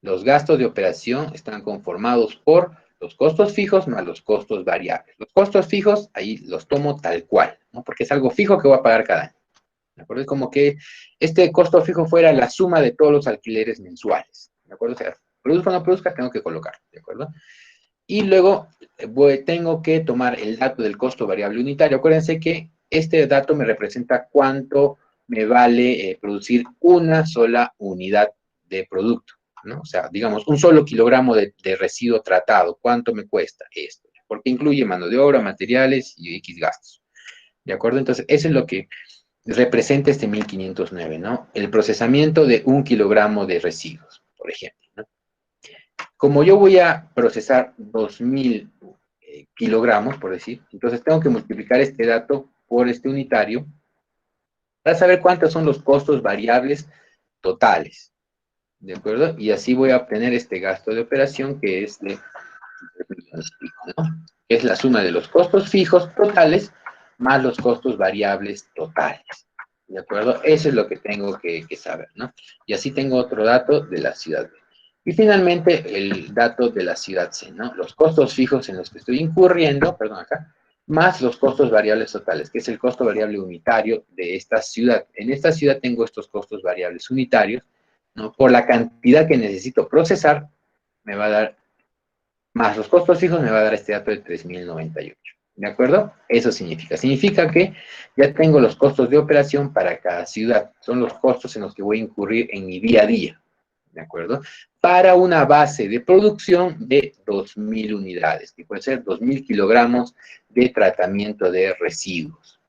Los gastos de operación están conformados por los costos fijos más los costos variables. Los costos fijos, ahí los tomo tal cual, ¿no? Porque es algo fijo que voy a pagar cada año. ¿De acuerdo? Es como que este costo fijo fuera la suma de todos los alquileres mensuales. ¿De acuerdo? O sea, produzca o no produzca, tengo que colocar. ¿De acuerdo? Y luego tengo que tomar el dato del costo variable unitario. Acuérdense que este dato me representa cuánto me vale producir una sola unidad de producto, ¿no? O sea, digamos, un solo kilogramo de residuo tratado, ¿cuánto me cuesta esto? Porque incluye mano de obra, materiales y X gastos. ¿De acuerdo? Entonces, eso es lo que representa este 1509, ¿no? El procesamiento de 1 kilogramo de residuos, por ejemplo, ¿no? Como yo voy a procesar 2.000 kilogramos, por decir, entonces tengo que multiplicar este dato por este unitario para saber cuántos son los costos variables totales, ¿de acuerdo? Y así voy a obtener este gasto de operación que es de, ¿no? Es la suma de los costos fijos totales más los costos variables totales, ¿de acuerdo? Eso es lo que tengo que saber, ¿no? Y así tengo otro dato de la ciudad B. Y finalmente, el dato de la ciudad C, ¿no? Los costos fijos en los que estoy incurriendo, perdón, acá, más los costos variables totales, que es el costo variable unitario de esta ciudad. En esta ciudad tengo estos costos variables unitarios, ¿no? Por la cantidad que necesito procesar, me va a dar, más los costos fijos, me va a dar este dato de 3.098. ¿De acuerdo? Eso significa que ya tengo los costos de operación para cada ciudad. Son los costos en los que voy a incurrir en mi día a día. ¿De acuerdo? Para una base de producción de 2.000 unidades, que puede ser 2.000 kilogramos de tratamiento de residuos.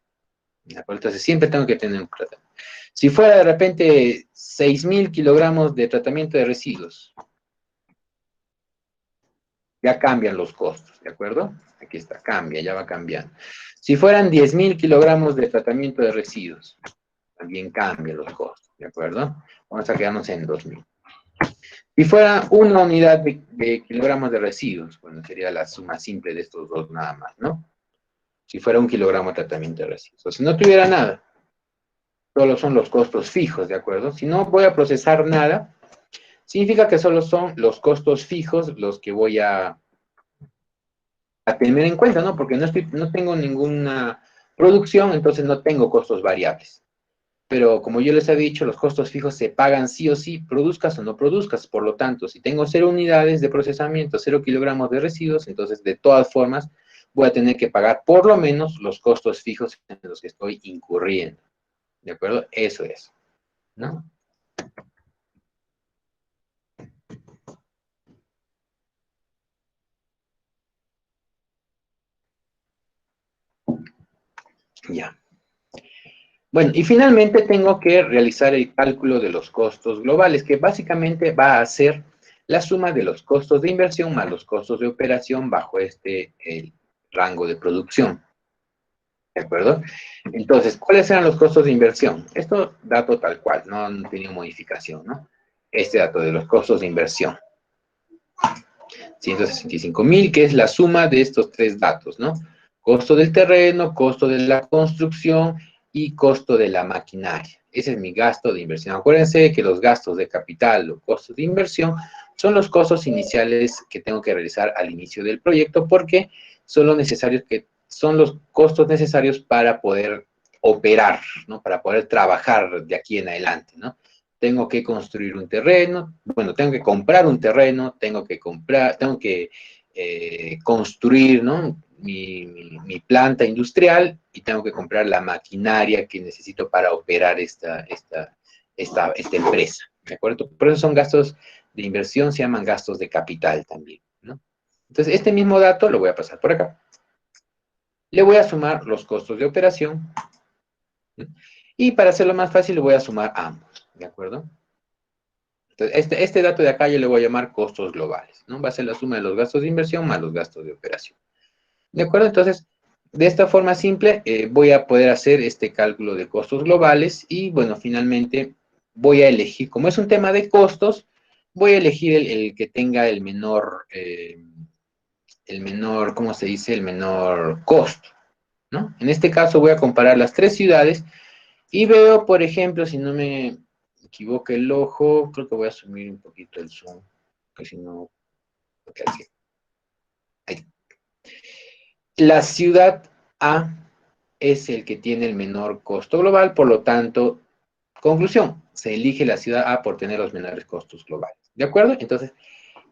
¿De acuerdo? Entonces, siempre tengo que tener un tratamiento. Si fuera de repente 6.000 kilogramos de tratamiento de residuos, ya cambian los costos, ¿de acuerdo? Aquí está, cambia, ya va cambiando. Si fueran 10.000 kilogramos de tratamiento de residuos, también cambian los costos, ¿de acuerdo? Vamos a quedarnos en 2.000. Si fuera una unidad de kilogramos de residuos, bueno, sería la suma simple de estos dos nada más, ¿no? Si fuera 1 kilogramo de tratamiento de residuos. O si no tuviera nada, solo son los costos fijos, ¿de acuerdo? Si no voy a procesar nada, significa que solo son los costos fijos los que voy a tener en cuenta, ¿no? Porque no tengo ninguna producción, entonces no tengo costos variables. Pero como yo les he dicho, los costos fijos se pagan sí o sí, produzcas o no produzcas. Por lo tanto, si tengo 0 unidades de procesamiento, 0 kilogramos de residuos, entonces de todas formas voy a tener que pagar por lo menos los costos fijos en los que estoy incurriendo. ¿De acuerdo? Eso es, ¿no? Ya. Bueno, y finalmente tengo que realizar el cálculo de los costos globales, que básicamente va a ser la suma de los costos de inversión más los costos de operación bajo el rango de producción. ¿De acuerdo? Entonces, ¿cuáles eran los costos de inversión? Esto dato tal cual, no han tenido modificación, ¿no? Este dato de los costos de inversión. 165.000, que es la suma de estos tres datos, ¿no? Costo del terreno, costo de la construcción y costo de la maquinaria. Ese es mi gasto de inversión. Acuérdense que los gastos de capital o costos de inversión son los costos iniciales que tengo que realizar al inicio del proyecto porque son los necesarios son los costos necesarios para poder operar, ¿no? Para poder trabajar de aquí en adelante, ¿no? Tengo que construir un terreno, bueno, tengo que comprar un terreno, tengo que construir, ¿no? Mi planta industrial y tengo que comprar la maquinaria que necesito para operar esta empresa, ¿de acuerdo? Por eso son gastos de inversión, se llaman gastos de capital también, ¿no? Entonces, este mismo dato lo voy a pasar por acá. Le voy a sumar los costos de operación, ¿no? Y para hacerlo más fácil, le voy a sumar ambos, ¿de acuerdo? Entonces, este dato de acá yo le voy a llamar costos globales, ¿no? Va a ser la suma de los gastos de inversión más los gastos de operación. ¿De acuerdo? Entonces, de esta forma simple, voy a poder hacer este cálculo de costos globales y, bueno, finalmente voy a elegir, como es un tema de costos, voy a elegir el que tenga el menor, ¿cómo se dice? El menor costo, ¿no? En este caso voy a comparar las tres ciudades y veo, por ejemplo, si no me equivoca el ojo, creo que voy a asumir un poquito el zoom, porque si no, porque así. Ahí. La ciudad A es el que tiene el menor costo global, por lo tanto, conclusión, se elige la ciudad A por tener los menores costos globales. ¿De acuerdo? Entonces,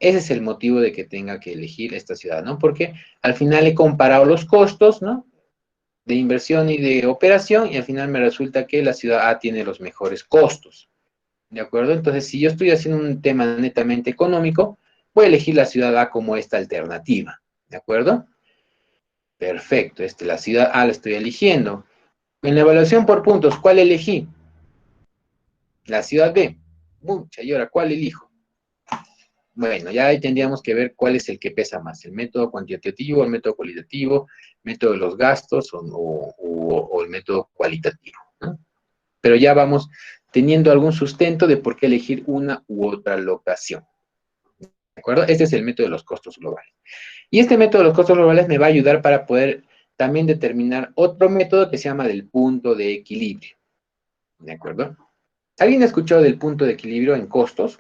ese es el motivo de que tenga que elegir esta ciudad, ¿no? Porque al final he comparado los costos, ¿no? De inversión y de operación, y al final me resulta que la ciudad A tiene los mejores costos. ¿De acuerdo? Entonces, si yo estoy haciendo un tema netamente económico, voy a elegir la ciudad A como esta alternativa. ¿De acuerdo? Perfecto. La ciudad A la estoy eligiendo. En la evaluación por puntos, ¿cuál elegí? La ciudad B. Mucha, y ahora, ¿cuál elijo? Bueno, ya ahí tendríamos que ver cuál es el que pesa más, el método cuantitativo, el método cualitativo, el método de los gastos o el método cualitativo, ¿no? Pero ya vamos teniendo algún sustento de por qué elegir una u otra locación. ¿De acuerdo? Este es el método de los costos globales. Y este método de los costos globales me va a ayudar para poder también determinar otro método que se llama del punto de equilibrio. ¿De acuerdo? ¿Alguien ha escuchado del punto de equilibrio en costos?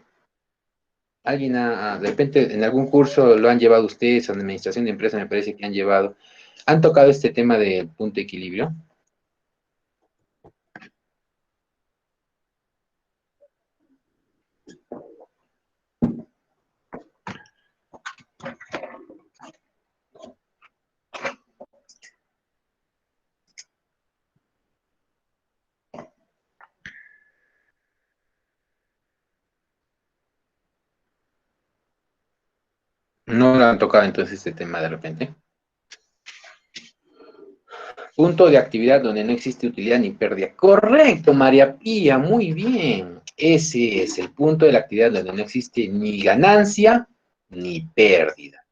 ¿Alguien de repente en algún curso lo han llevado ustedes, en administración de empresas me parece que han llevado, han tocado este tema del punto de equilibrio? ¿No lo han tocado entonces este tema de repente? Punto de actividad donde no existe utilidad ni pérdida. Correcto, María Pía, muy bien. Ese es el punto de la actividad donde no existe ni ganancia ni pérdida.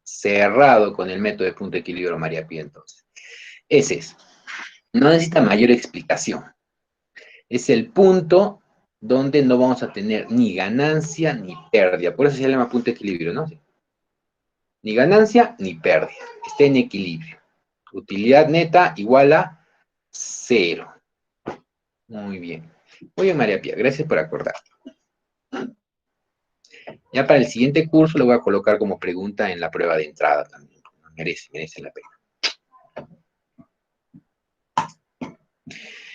Cerrado con el método de punto de equilibrio, María Pía, entonces. Ese es. No necesita mayor explicación. Es el punto donde no vamos a tener ni ganancia ni pérdida. Por eso se llama punto de equilibrio, ¿no? Ni ganancia ni pérdida. Está en equilibrio. Utilidad neta igual a 0. Muy bien. Muy bien, María Pía. Gracias por acordar. Ya para el siguiente curso lo voy a colocar como pregunta en la prueba de entrada también. Merece la pena.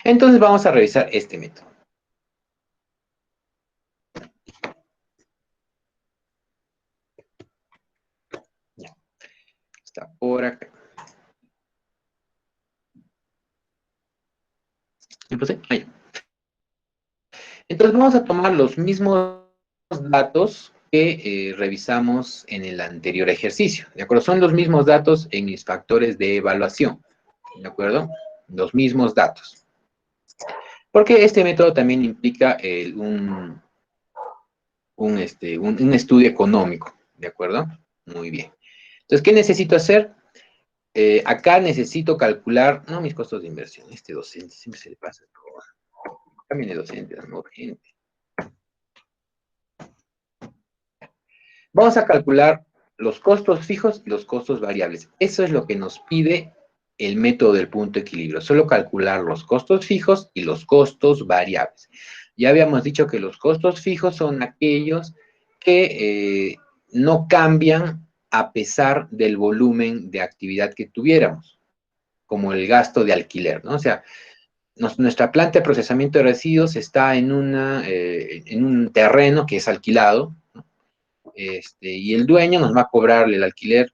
Entonces vamos a revisar este método. Ya. Está por acá. Entonces, ahí. Entonces vamos a tomar los mismos datos que revisamos en el anterior ejercicio, ¿de acuerdo? Son los mismos datos en mis factores de evaluación, ¿de acuerdo? Los mismos datos. Porque este método también implica un estudio económico, ¿de acuerdo? Muy bien. Entonces, ¿qué necesito hacer? Acá necesito calcular, no mis costos de inversión, este docente siempre se le pasa todo. También el docente, no, gente. Vamos a calcular los costos fijos y los costos variables. Eso es lo que nos pide el método del punto de equilibrio. Solo calcular los costos fijos y los costos variables. Ya habíamos dicho que los costos fijos son aquellos que no cambian a pesar del volumen de actividad que tuviéramos, como el gasto de alquiler, ¿no? O sea, nuestra planta de procesamiento de residuos está en un terreno que es alquilado, ¿no? Y el dueño nos va a cobrar el alquiler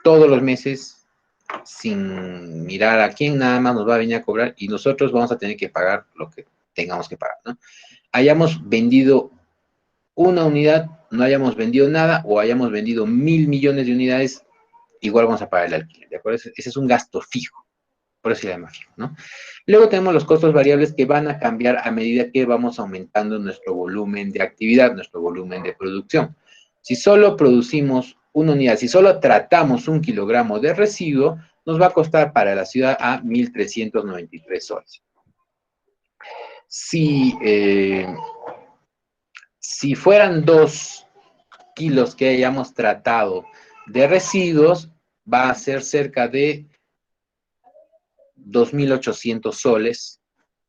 todos los meses sin mirar a quién, nada más nos va a venir a cobrar y nosotros vamos a tener que pagar lo que tengamos que pagar, ¿no? Hayamos vendido una unidad, no hayamos vendido nada o hayamos vendido 1.000 millones de unidades, igual vamos a pagar el alquiler, ¿de acuerdo? Ese es un gasto fijo. Por eso se llama fijo, ¿no? Luego tenemos los costos variables que van a cambiar a medida que vamos aumentando nuestro volumen de actividad, nuestro volumen de producción. Si solo producimos una unidad, si solo tratamos 1 kilogramo de residuo, nos va a costar para la ciudad A 1.393 soles. Si fueran 2 kilos que hayamos tratado de residuos, va a ser cerca de 2.800 soles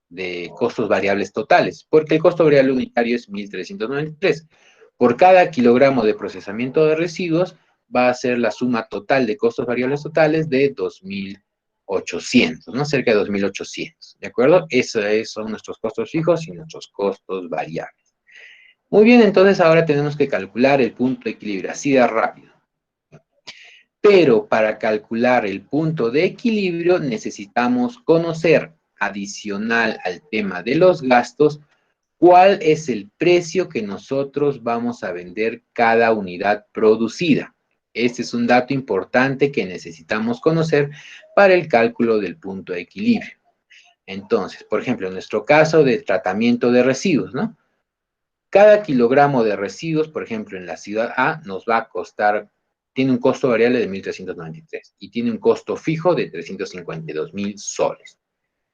de costos variables totales, porque el costo variable unitario es 1.393. Por cada kilogramo de procesamiento de residuos va a ser la suma total de costos variables totales de 2.800, ¿no? Cerca de 2.800, ¿de acuerdo? Esos son nuestros costos fijos y nuestros costos variables. Muy bien, entonces ahora tenemos que calcular el punto de equilibrio, así de rápido. Pero para calcular el punto de equilibrio necesitamos conocer, adicional al tema de los gastos, cuál es el precio que nosotros vamos a vender cada unidad producida. Este es un dato importante que necesitamos conocer para el cálculo del punto de equilibrio. Entonces, por ejemplo, en nuestro caso de tratamiento de residuos, ¿no? Cada kilogramo de residuos, por ejemplo, en la ciudad A, nos va a costar, tiene un costo variable de 1.393 y tiene un costo fijo de 352.000 soles.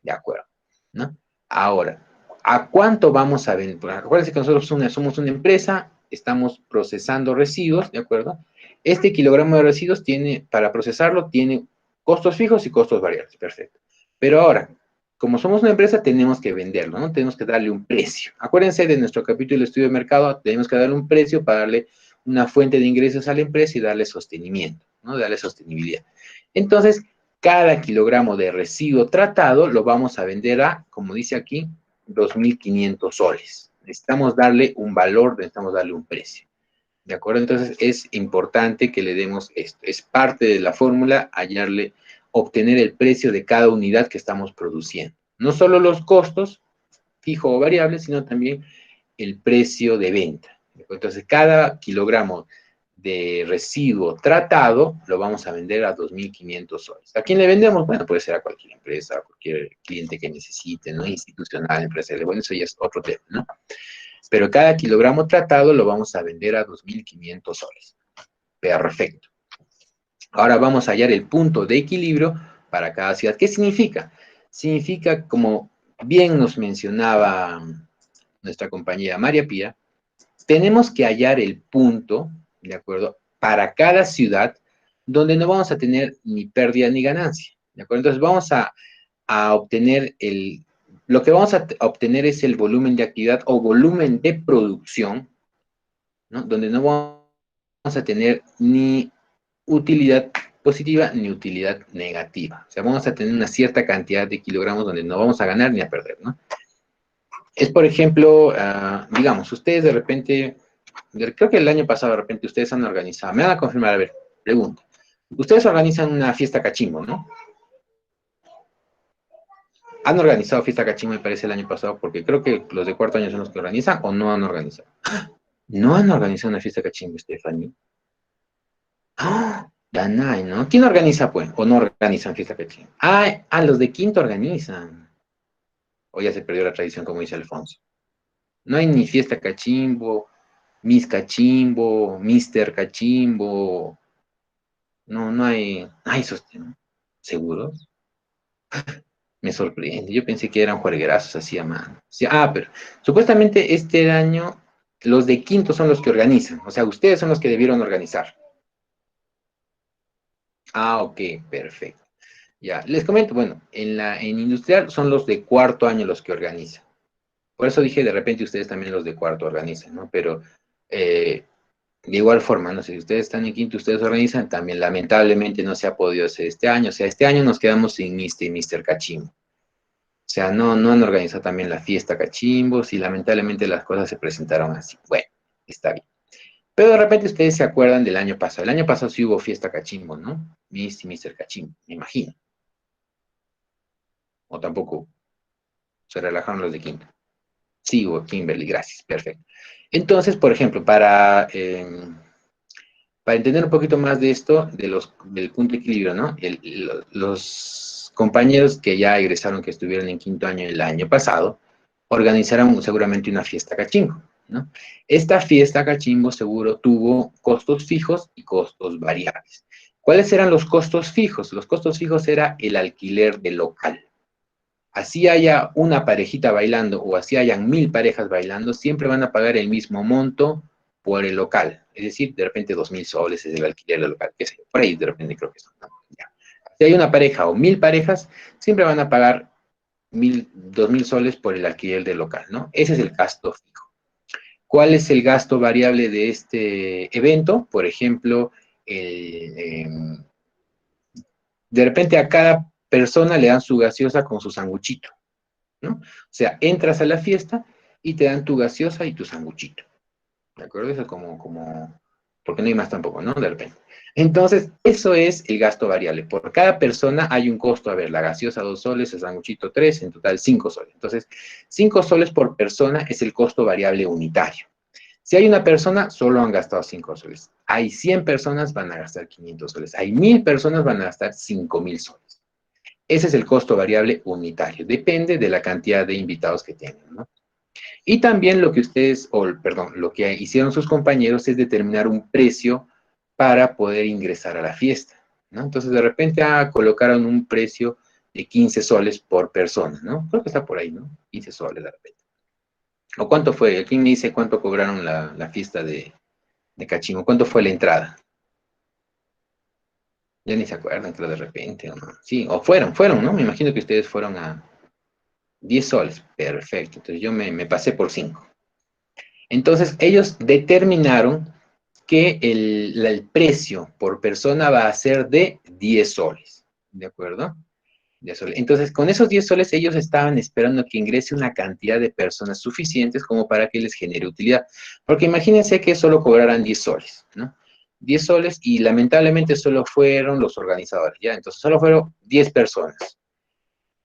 ¿De acuerdo? ¿No? Ahora, ¿a cuánto vamos a vender? Acuérdense que nosotros somos una empresa, estamos procesando residuos, ¿de acuerdo? Este kilogramo de residuos tiene, para procesarlo, tiene costos fijos y costos variables, perfecto. Pero ahora, como somos una empresa, tenemos que venderlo, ¿no? Tenemos que darle un precio. Acuérdense de nuestro capítulo de estudio de mercado, tenemos que darle un precio para darle una fuente de ingresos a la empresa y darle sostenimiento, ¿no? Darle sostenibilidad. Entonces, cada kilogramo de residuo tratado lo vamos a vender a, como dice aquí, 2.500 soles. Necesitamos darle un valor, necesitamos darle un precio. ¿De acuerdo? Entonces, es importante que le demos esto. Es parte de la fórmula hallarle, obtener el precio de cada unidad que estamos produciendo. No solo los costos, fijo o variable, sino también el precio de venta. Entonces, cada kilogramo de residuo tratado lo vamos a vender a 2.500 soles. ¿A quién le vendemos? Bueno, puede ser a cualquier empresa, a cualquier cliente que necesite, ¿no? Institucional, empresarial. Bueno, eso ya es otro tema, ¿no? Pero cada kilogramo tratado lo vamos a vender a 2.500 soles. Perfecto. Ahora vamos a hallar el punto de equilibrio para cada ciudad. ¿Qué significa? Significa, como bien nos mencionaba nuestra compañera María Pía, tenemos que hallar el punto, ¿de acuerdo?, para cada ciudad donde no vamos a tener ni pérdida ni ganancia, ¿de acuerdo? Entonces vamos a obtener lo que vamos a obtener es el volumen de actividad o volumen de producción, ¿no? Donde no vamos a tener ni utilidad positiva ni utilidad negativa. O sea, vamos a tener una cierta cantidad de kilogramos donde no vamos a ganar ni a perder, ¿no? Es, por ejemplo, digamos, ustedes de repente, creo que el año pasado de repente ustedes han organizado, me van a confirmar, a ver, pregunta. Ustedes organizan una fiesta cachimbo, ¿no? Han organizado fiesta cachimbo, me parece, el año pasado, porque creo que los de cuarto año son los que organizan, o no han organizado. ¿No han organizado una fiesta cachimbo, Stephanie? ¡Ah! Danay, ¿no? ¿Quién organiza, pues? ¿O no organizan fiesta cachimbo? Los de quinto organizan. O ya se perdió la tradición, como dice Alfonso. No hay ni fiesta cachimbo, Miss Cachimbo, Mister Cachimbo. No, no hay sostén. ¿Seguros? Me sorprende. Yo pensé que eran juerguerazos así a mano. Sí, pero supuestamente este año los de quinto son los que organizan. O sea, ustedes son los que debieron organizar. Ok, perfecto. Ya, les comento, bueno, en industrial son los de cuarto año los que organizan. Por eso dije, de repente ustedes también los de cuarto organizan, ¿no? Pero de igual forma, no sé, si ustedes están en quinto, ustedes organizan, también lamentablemente no se ha podido hacer este año. O sea, este año nos quedamos sin Mr. y Mr. Cachimbo. O sea, no han organizado también la fiesta Cachimbos y lamentablemente las cosas se presentaron así. Bueno, está bien. Pero de repente ustedes se acuerdan del año pasado. El año pasado sí hubo fiesta Cachimbo, ¿no? Miss y Mr. Cachimbo, me imagino. O tampoco se relajaron los de quinto. Sí, hubo Kimberly, gracias, perfecto. Entonces, por ejemplo, para entender un poquito más de esto, del punto de equilibrio, ¿no? compañeros que ya egresaron, que estuvieron en quinto año el año pasado, organizaron seguramente una fiesta cachimbo, ¿no? Esta fiesta cachimbo seguro tuvo costos fijos y costos variables. ¿Cuáles eran los costos fijos? Los costos fijos era el alquiler del local. Así haya una parejita bailando o así hayan 1000 parejas bailando, siempre van a pagar el mismo monto por el local. Es decir, de repente 2000 soles es el alquiler del local, qué sé yo, por ahí de repente creo que son. ¿No? Ya. Si hay una pareja o 1000 parejas, siempre van a pagar 2000 soles por el alquiler del local, ¿no? Ese es el gasto fijo. ¿Cuál es el gasto variable de este evento? Por ejemplo, de repente a cada persona le dan su gaseosa con su sanguchito, ¿no? O sea, entras a la fiesta y te dan tu gaseosa y tu sanguchito. ¿De acuerdo? Eso es porque no hay más tampoco, ¿no? De repente. Entonces, eso es el gasto variable. Por cada persona hay un costo. A ver, la gaseosa 2 soles, el sanguchito 3, en total 5 soles. Entonces, 5 soles por persona es el costo variable unitario. Si hay una persona, solo han gastado 5 soles. Hay 100 personas, van a gastar 500 soles. Hay 1000 personas, van a gastar 5000 soles. Ese es el costo variable unitario. Depende de la cantidad de invitados que tienen, ¿no? Y también lo que ustedes, o perdón, lo que hicieron sus compañeros es determinar un precio para poder ingresar a la fiesta, ¿no? Entonces, de repente colocaron un precio de 15 soles por persona, ¿no? Creo que está por ahí, ¿no? 15 soles de repente. ¿O cuánto fue? ¿Quién me dice cuánto cobraron la fiesta de Cachimbo? ¿Cuánto fue la entrada? Ya ni se acuerdan, creo de repente, ¿o no? Sí, o fueron, ¿no? Me imagino que ustedes fueron a 10 soles. Perfecto. Entonces yo me pasé por 5. Entonces ellos determinaron que el precio por persona va a ser de 10 soles, ¿de acuerdo? 10 soles. Entonces, con esos 10 soles ellos estaban esperando que ingrese una cantidad de personas suficientes como para que les genere utilidad. Porque imagínense que solo cobraran 10 soles, ¿no? 10 soles y lamentablemente solo fueron los organizadores, ¿ya? Entonces, solo fueron 10 personas.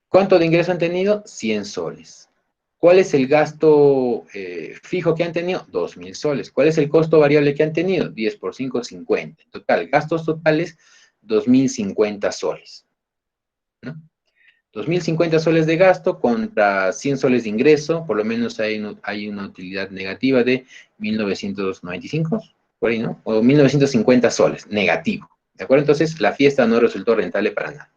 ¿Cuánto de ingreso han tenido? 100 soles. ¿Cuál es el gasto fijo que han tenido? 2000 soles. ¿Cuál es el costo variable que han tenido? 10 por 5, 50. En total, gastos totales, 2050 soles, ¿no? 2050 soles de gasto contra 100 soles de ingreso, por lo menos hay una utilidad negativa de 1995, por ahí, ¿no? O 1950 soles, negativo. ¿De acuerdo? Entonces, la fiesta no resultó rentable para nada.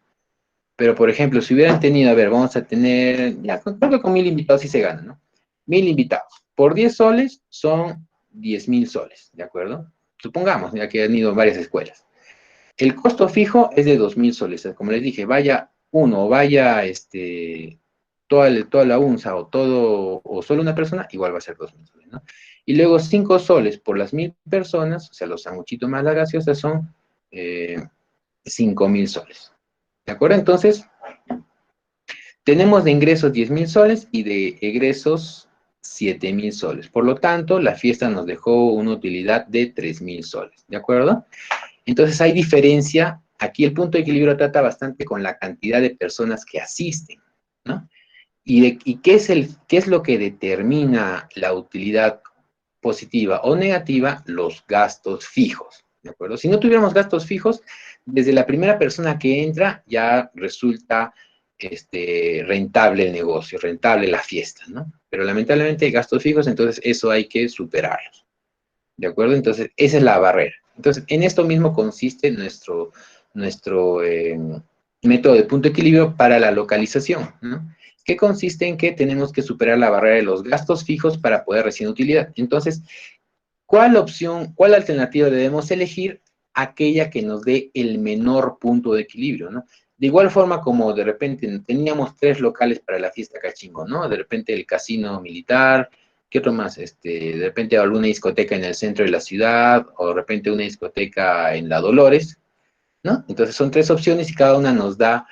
Pero, por ejemplo, si hubieran tenido, a ver, vamos a tener, ya, creo que con 1000 invitados sí se gana, ¿no? 1000 invitados. Por 10 soles son 10.000 soles, ¿de acuerdo? Supongamos, ya que han ido varias escuelas. El costo fijo es de 2000 soles. Como les dije, vaya uno o vaya toda la UNSA o todo, o solo una persona, igual va a ser 2000 soles, ¿no? Y luego 5 soles por las 1000 personas, o sea, los sanguchitos más la gaseosa son 5000 soles. ¿De acuerdo? Entonces, tenemos de ingresos 10.000 soles y de egresos 7.000 soles. Por lo tanto, la fiesta nos dejó una utilidad de 3.000 soles. ¿De acuerdo? Entonces, hay diferencia. Aquí el punto de equilibrio trata bastante con la cantidad de personas que asisten, ¿no? ¿Y qué es lo que determina la utilidad positiva o negativa? Los gastos fijos. ¿De acuerdo? Si no tuviéramos gastos fijos, desde la primera persona que entra ya resulta rentable el negocio, rentable la fiesta, ¿no? Pero lamentablemente hay gastos fijos, entonces eso hay que superarlos, ¿de acuerdo? Entonces esa es la barrera. Entonces en esto mismo consiste nuestro método de punto de equilibrio para la localización, ¿no? Que consiste en que tenemos que superar la barrera de los gastos fijos para poder recibir utilidad. Entonces, cuál alternativa debemos elegir? Aquella que nos dé el menor punto de equilibrio, ¿no? De igual forma como de repente teníamos 3 locales para la fiesta cachimbo, ¿no? De repente el casino militar, ¿qué otro más? De repente alguna discoteca en el centro de la ciudad, o de repente una discoteca en la Dolores, ¿no? Entonces son 3 opciones y cada una nos da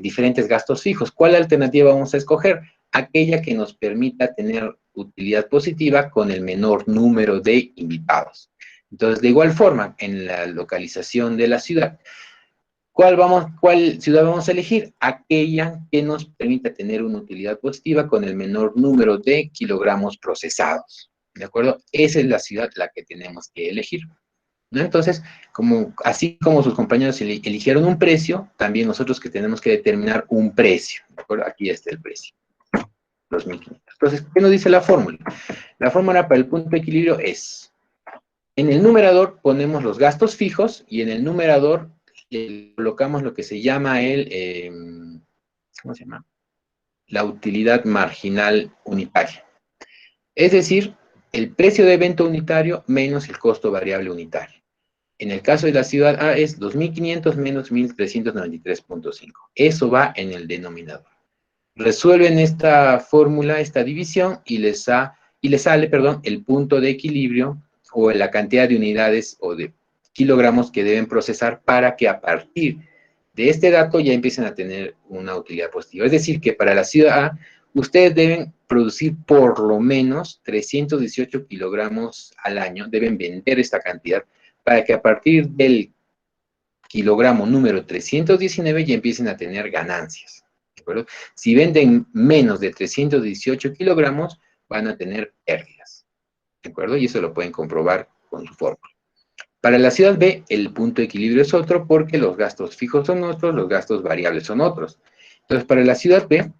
diferentes gastos fijos. ¿Cuál alternativa vamos a escoger? Aquella que nos permita tener utilidad positiva con el menor número de invitados. Entonces, de igual forma, en la localización de la ciudad, ¿cuál ciudad vamos a elegir? Aquella que nos permita tener una utilidad positiva con el menor número de kilogramos procesados. ¿De acuerdo? Esa es la ciudad la que tenemos que elegir. ¿no? Entonces, así como sus compañeros eligieron un precio, también nosotros que tenemos que determinar un precio, ¿de acuerdo? Aquí está el precio, 2.500. Entonces, ¿qué nos dice la fórmula? La fórmula para el punto de equilibrio es, en el numerador ponemos los gastos fijos y en el numerador colocamos lo que se llama ¿cómo se llama? La utilidad marginal unitaria. Es decir, el precio de venta unitario menos el costo variable unitario. En el caso de la ciudad A es 2.500 menos 1.393.5. Eso va en el denominador. Resuelven esta fórmula, esta división, y les sale, perdón, el punto de equilibrio o la cantidad de unidades o de kilogramos que deben procesar para que a partir de este dato ya empiecen a tener una utilidad positiva. Es decir, que para la ciudad A, ustedes deben producir por lo menos 318 kilogramos al año, deben vender esta cantidad para que a partir del kilogramo número 319 ya empiecen a tener ganancias. ¿De acuerdo? Si venden menos de 318 kilogramos, van a tener pérdidas. ¿De acuerdo? Y eso lo pueden comprobar con su fórmula. Para la ciudad B, el punto de equilibrio es otro porque los gastos fijos son otros, los gastos variables son otros. Entonces, para la ciudad B,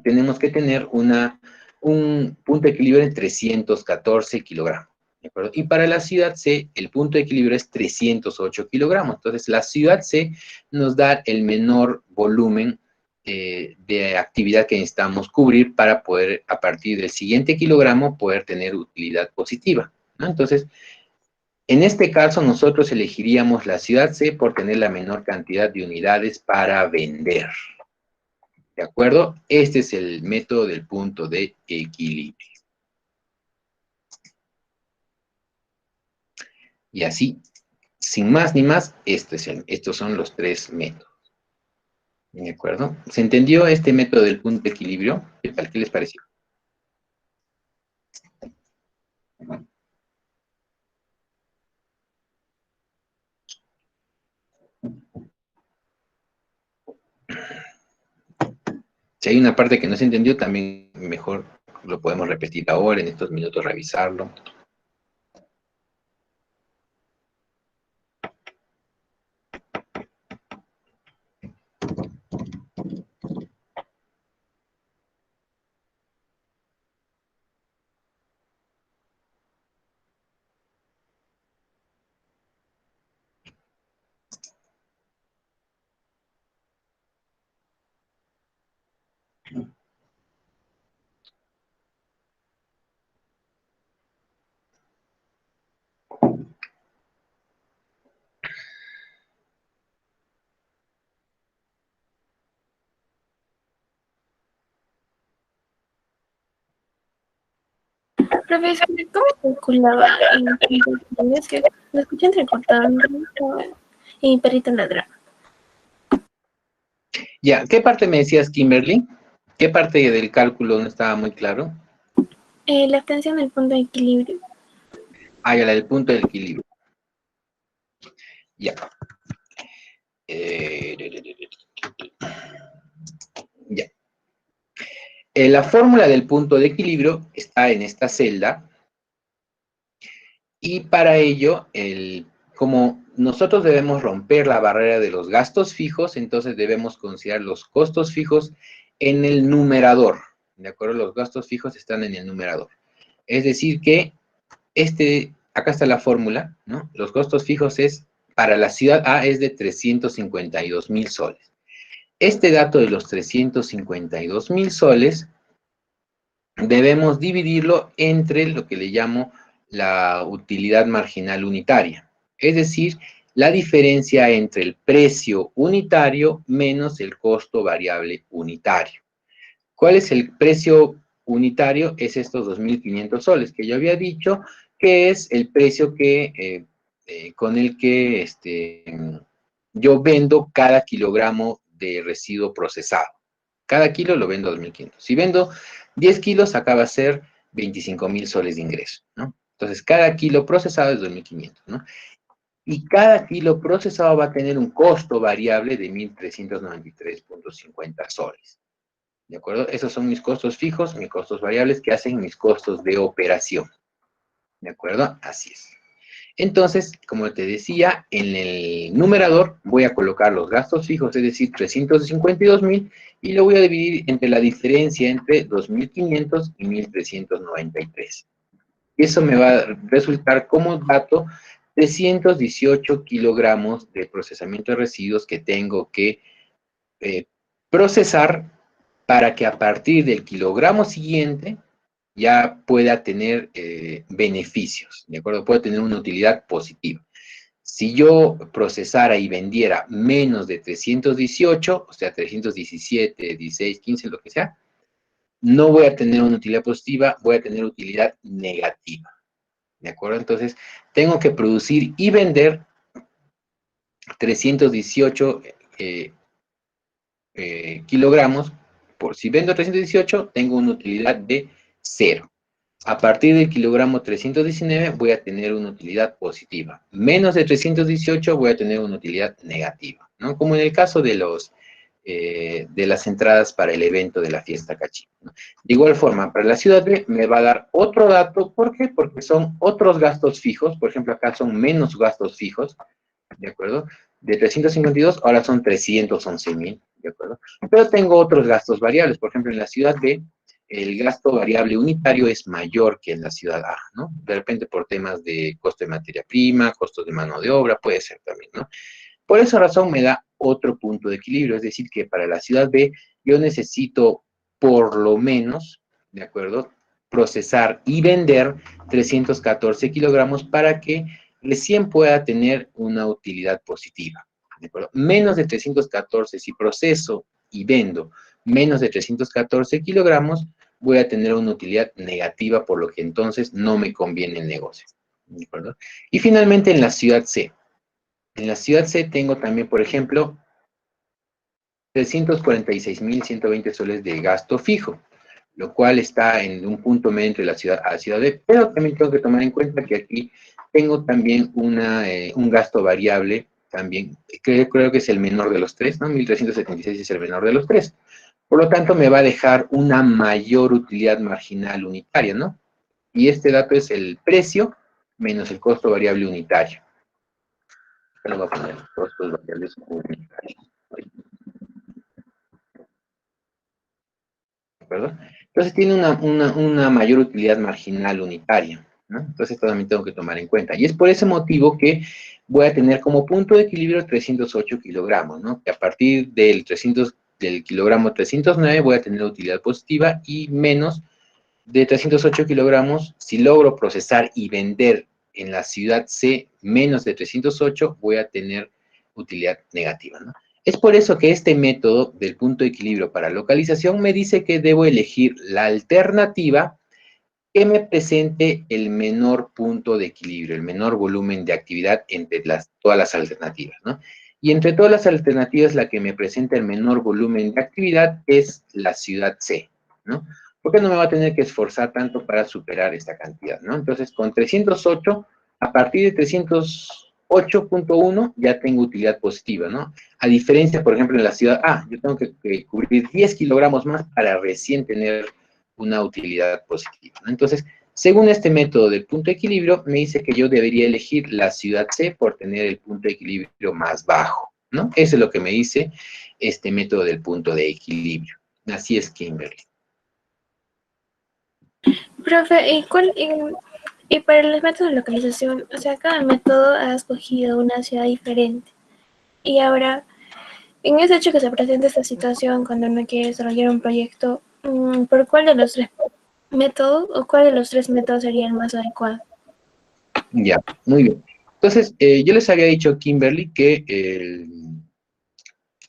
tenemos que tener un punto de equilibrio en 314 kilogramos. ¿De acuerdo? Y para la ciudad C, el punto de equilibrio es 308 kilogramos. Entonces, la ciudad C nos da el menor volumen de actividad que necesitamos cubrir para poder, a partir del siguiente kilogramo, poder tener utilidad positiva, ¿no? Entonces, en este caso, nosotros elegiríamos la ciudad C por tener la menor cantidad de unidades para vender. ¿De acuerdo? Este es el método del punto de equilibrio. Y así, sin más ni más, estos son los tres métodos. ¿De acuerdo? ¿Se entendió este método del punto de equilibrio? ¿Qué tal? ¿Qué les pareció? Si hay una parte que no se entendió, también mejor lo podemos repetir ahora, en estos minutos, revisarlo. Profesor, ¿cómo calculaba es que lo escuché entrecortando y perrito ladra? Ya, ¿qué parte me decías, Kimberly? ¿Qué parte del cálculo no estaba muy claro? La obtención del punto de equilibrio. Ah, ya, la del punto de equilibrio. Ya. Ya. La fórmula del punto de equilibrio está en esta celda y para ello, como nosotros debemos romper la barrera de los gastos fijos, entonces debemos considerar los costos fijos en el numerador. ¿De acuerdo? Los gastos fijos están en el numerador. Es decir que acá está la fórmula, ¿no? Los costos fijos para la ciudad A es de 352,000 soles. Este dato de los 352,000 soles debemos dividirlo entre lo que le llamo la utilidad marginal unitaria. Es decir, la diferencia entre el precio unitario menos el costo variable unitario. ¿Cuál es el precio unitario? Es estos 2.500 soles, que yo había dicho que es el precio con el que yo vendo cada kilogramo de residuo procesado. Cada kilo lo vendo a 2.500. Si vendo 10 kilos, acaba a ser 25,000 soles de ingreso, ¿no? Entonces, cada kilo procesado es 2.500, ¿no? Y cada kilo procesado va a tener un costo variable de 1.393.50 soles. ¿De acuerdo? Esos son mis costos fijos, mis costos variables que hacen mis costos de operación. ¿De acuerdo? Así es. Entonces, como te decía, en el numerador voy a colocar los gastos fijos, es decir, 352,000, y lo voy a dividir entre la diferencia entre 2,500 y 1,393. Eso me va a resultar como dato 318 kilogramos de procesamiento de residuos que tengo que procesar para que a partir del kilogramo siguiente ya pueda tener beneficios, ¿de acuerdo? Pueda tener una utilidad positiva. Si yo procesara y vendiera menos de 318, o sea, 317, 16, 15, lo que sea, no voy a tener una utilidad positiva, voy a tener utilidad negativa, ¿de acuerdo? Entonces, tengo que producir y vender 318 kilogramos. Por si vendo 318, tengo una utilidad de 0. A partir del kilogramo 319 voy a tener una utilidad positiva. Menos de 318 voy a tener una utilidad negativa, ¿no? Como en el caso de las entradas para el evento de la fiesta cachimba, ¿no? De igual forma, para la ciudad B me va a dar otro dato. ¿Por qué? Porque son otros gastos fijos. Por ejemplo, acá son menos gastos fijos, ¿de acuerdo? De 352, ahora son 311,000, ¿de acuerdo? Pero tengo otros gastos variables. Por ejemplo, en la ciudad B, el gasto variable unitario es mayor que en la ciudad A, ¿no? De repente por temas de costo de materia prima, costos de mano de obra, puede ser también, ¿no? Por esa razón me da otro punto de equilibrio, es decir, que para la ciudad B yo necesito por lo menos, ¿de acuerdo?, procesar y vender 314 kilogramos para que recién pueda tener una utilidad positiva, ¿de acuerdo? Menos de 314, si proceso y vendo menos de 314 kilogramos, voy a tener una utilidad negativa, por lo que entonces no me conviene el negocio, ¿de acuerdo? Y finalmente en la ciudad C. En la ciudad C tengo también, por ejemplo, 346,120 soles de gasto fijo, lo cual está en un punto medio entre la ciudad A y la ciudad B, pero también tengo que tomar en cuenta que aquí tengo también un gasto variable, también, creo que es el menor de los tres, ¿no? 1,376 es el menor de los tres. Por lo tanto, me va a dejar una mayor utilidad marginal unitaria, ¿no? Y este dato es el precio menos el costo variable unitario. Acá lo voy a poner, costos variables unitarios. ¿De acuerdo? Entonces tiene una mayor utilidad marginal unitaria, ¿no? Entonces también tengo que tomar en cuenta. Y es por ese motivo que voy a tener como punto de equilibrio 308 kilogramos, ¿no? Que a partir del kilogramo 309 voy a tener utilidad positiva, y menos de 308 kilogramos, si logro procesar y vender en la ciudad C menos de 308, voy a tener utilidad negativa, ¿no? Es por eso que este método del punto de equilibrio para localización me dice que debo elegir la alternativa que me presente el menor punto de equilibrio, el menor volumen de actividad entre todas las alternativas, ¿no? Y entre todas las alternativas, la que me presenta el menor volumen de actividad es la ciudad C, ¿no? Porque no me va a tener que esforzar tanto para superar esta cantidad, ¿no? Entonces, con 308, a partir de 308.1 ya tengo utilidad positiva, ¿no? A diferencia, por ejemplo, en la ciudad A, yo tengo que cubrir 10 kilogramos más para recién tener una utilidad positiva, ¿no? Entonces, según este método del punto de equilibrio, me dice que yo debería elegir la ciudad C por tener el punto de equilibrio más bajo, ¿no? Eso es lo que me dice este método del punto de equilibrio. Así es, Kimberly. Profe, y para los métodos de localización, o sea, cada método ha escogido una ciudad diferente. Y ahora, en ese hecho que se presenta esta situación cuando uno quiere desarrollar un proyecto, ¿por cuál de los tres métodos o cuál de los tres métodos sería el más adecuado? Ya, muy bien. Entonces, yo les había dicho, Kimberly, que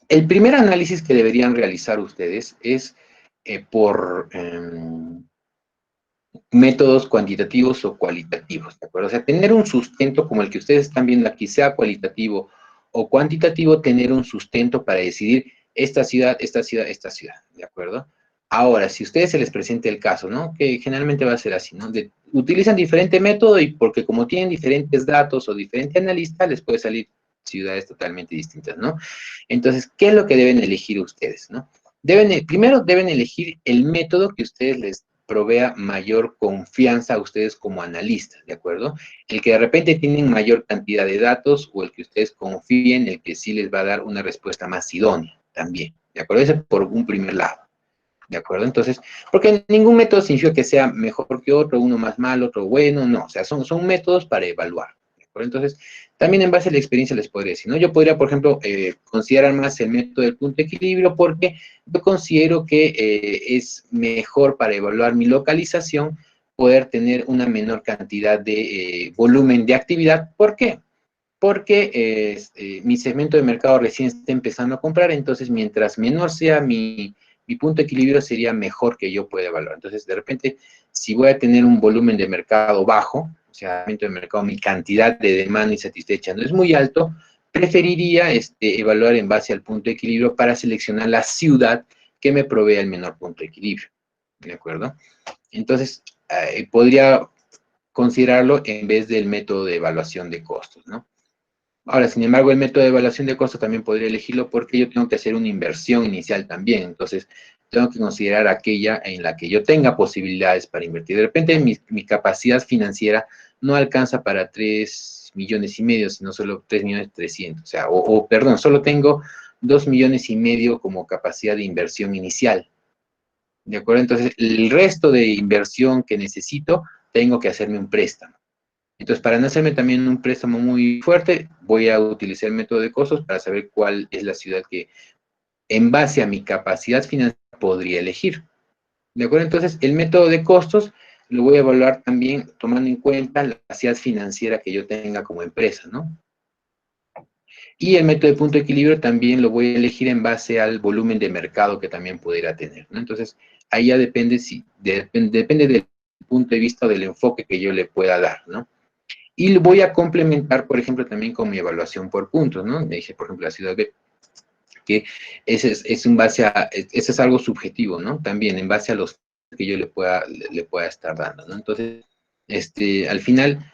el primer análisis que deberían realizar ustedes es por métodos cuantitativos o cualitativos, ¿de acuerdo? O sea, tener un sustento como el que ustedes están viendo aquí, sea cualitativo o cuantitativo, tener un sustento para decidir esta ciudad, esta ciudad, esta ciudad, ¿de acuerdo? Ahora, si a ustedes se les presenta el caso, ¿no? Que generalmente va a ser así, ¿no? Utilizan diferente método, y porque como tienen diferentes datos o diferente analista, les puede salir ciudades totalmente distintas, ¿no? Entonces, ¿qué es lo que deben elegir ustedes, no? Primero deben elegir el método que ustedes les provea mayor confianza a ustedes como analistas, ¿de acuerdo? El que de repente tienen mayor cantidad de datos o el que ustedes confíen, el que sí les va a dar una respuesta más idónea también, ¿de acuerdo? Ese por un primer lado, ¿de acuerdo? Entonces, porque ningún método significa que sea mejor que otro, uno más malo, otro bueno, no, o sea, son métodos para evaluar, ¿de acuerdo? Entonces, también en base a la experiencia les podría decir, ¿no? Yo podría, por ejemplo, considerar más el método del punto de equilibrio porque yo considero que es mejor para evaluar mi localización poder tener una menor cantidad de volumen de actividad. ¿Por qué? Porque mi segmento de mercado recién está empezando a comprar, entonces mientras menor sea mi punto de equilibrio sería mejor que yo pueda evaluar. Entonces, de repente, si voy a tener un volumen de mercado bajo, o sea, segmento de mercado, mi cantidad de demanda insatisfecha no es muy alto, preferiría evaluar en base al punto de equilibrio para seleccionar la ciudad que me provea el menor punto de equilibrio, ¿de acuerdo? Entonces, podría considerarlo en vez del método de evaluación de costos, ¿no? Ahora, sin embargo, el método de evaluación de costo también podría elegirlo porque yo tengo que hacer una inversión inicial también. Entonces, tengo que considerar aquella en la que yo tenga posibilidades para invertir. De repente, mi capacidad financiera no alcanza para 3,5 millones, sino solo 3,300,000. O sea, perdón, solo tengo 2,5 millones como capacidad de inversión inicial. ¿De acuerdo? Entonces, el resto de inversión que necesito, tengo que hacerme un préstamo. Entonces, para no hacerme también un préstamo muy fuerte, voy a utilizar el método de costos para saber cuál es la ciudad que, en base a mi capacidad financiera, podría elegir. ¿De acuerdo? Entonces, el método de costos lo voy a evaluar también tomando en cuenta la capacidad financiera que yo tenga como empresa, ¿no? Y el método de punto de equilibrio también lo voy a elegir en base al volumen de mercado que también pudiera tener, ¿no? Entonces, ahí ya depende, depende del punto de vista o del enfoque que yo le pueda dar, ¿no? Y lo voy a complementar, por ejemplo, también con mi evaluación por puntos, ¿no? Me dije, por ejemplo, la ciudad B, que ese es en base a, ese es algo subjetivo, ¿no? También en base a los que yo le pueda estar dando, ¿no? Entonces, al final,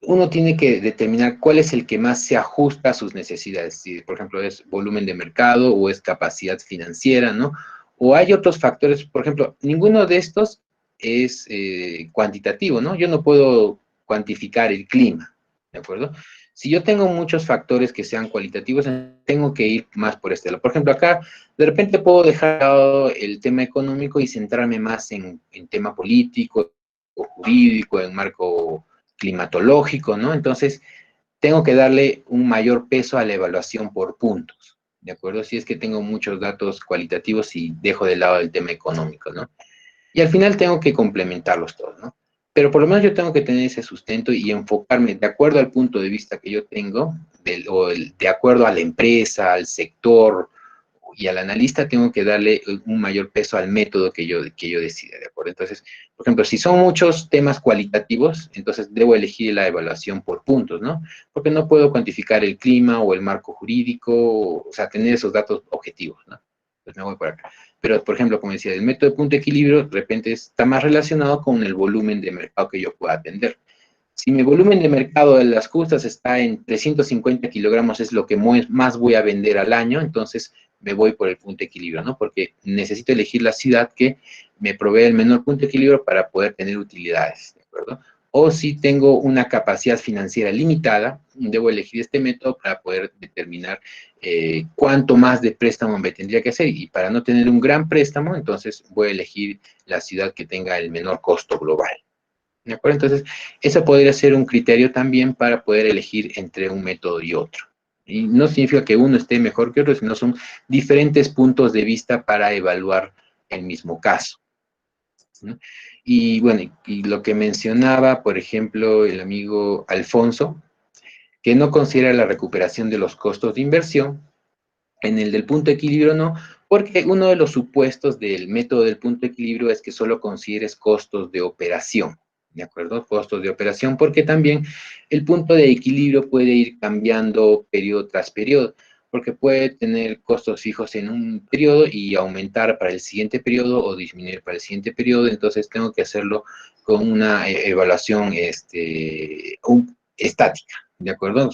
uno tiene que determinar cuál es el que más se ajusta a sus necesidades. Si, por ejemplo, es volumen de mercado o es capacidad financiera, ¿no? O hay otros factores, por ejemplo, ninguno de estos es cuantitativo, ¿no? Yo no puedo cuantificar el clima, ¿de acuerdo? Si yo tengo muchos factores que sean cualitativos, tengo que ir más por este lado. Por ejemplo, acá de repente puedo dejar el tema económico y centrarme más en tema político o jurídico, en marco climatológico, ¿no? Entonces, tengo que darle un mayor peso a la evaluación por puntos, ¿de acuerdo? Si es que tengo muchos datos cualitativos y dejo de lado el tema económico, ¿no? Y al final tengo que complementarlos todos, ¿no? Pero por lo menos yo tengo que tener ese sustento y enfocarme de acuerdo al punto de vista que yo tengo, de acuerdo a la empresa, al sector, y al analista tengo que darle un mayor peso al método que yo decida, ¿de acuerdo? Entonces, por ejemplo, si son muchos temas cualitativos, entonces debo elegir la evaluación por puntos, ¿no? Porque no puedo cuantificar el clima o el marco jurídico, o sea, tener esos datos objetivos, ¿no? Entonces me voy por acá. Pero, por ejemplo, como decía, el método de punto de equilibrio de repente está más relacionado con el volumen de mercado que yo pueda atender. Si mi volumen de mercado de las justas está en 350 kilogramos, es lo que más voy a vender al año, entonces me voy por el punto de equilibrio, ¿no? Porque necesito elegir la ciudad que me provee el menor punto de equilibrio para poder tener utilidades, ¿de acuerdo? O si tengo una capacidad financiera limitada, debo elegir este método para poder determinar cuánto más de préstamo me tendría que hacer. Y para no tener un gran préstamo, entonces voy a elegir la ciudad que tenga el menor costo global. ¿De acuerdo? Entonces, eso podría ser un criterio también para poder elegir entre un método y otro. Y no significa que uno esté mejor que otro, sino son diferentes puntos de vista para evaluar el mismo caso, ¿no? Y bueno, y lo que mencionaba, por ejemplo, el amigo Alfonso, que no considera la recuperación de los costos de inversión, en el del punto de equilibrio no, porque uno de los supuestos del método del punto de equilibrio es que solo consideres costos de operación, ¿de acuerdo? Costos de operación, porque también el punto de equilibrio puede ir cambiando periodo tras periodo, porque puede tener costos fijos en un periodo y aumentar para el siguiente periodo o disminuir para el siguiente periodo, entonces tengo que hacerlo con una evaluación estática, ¿De acuerdo?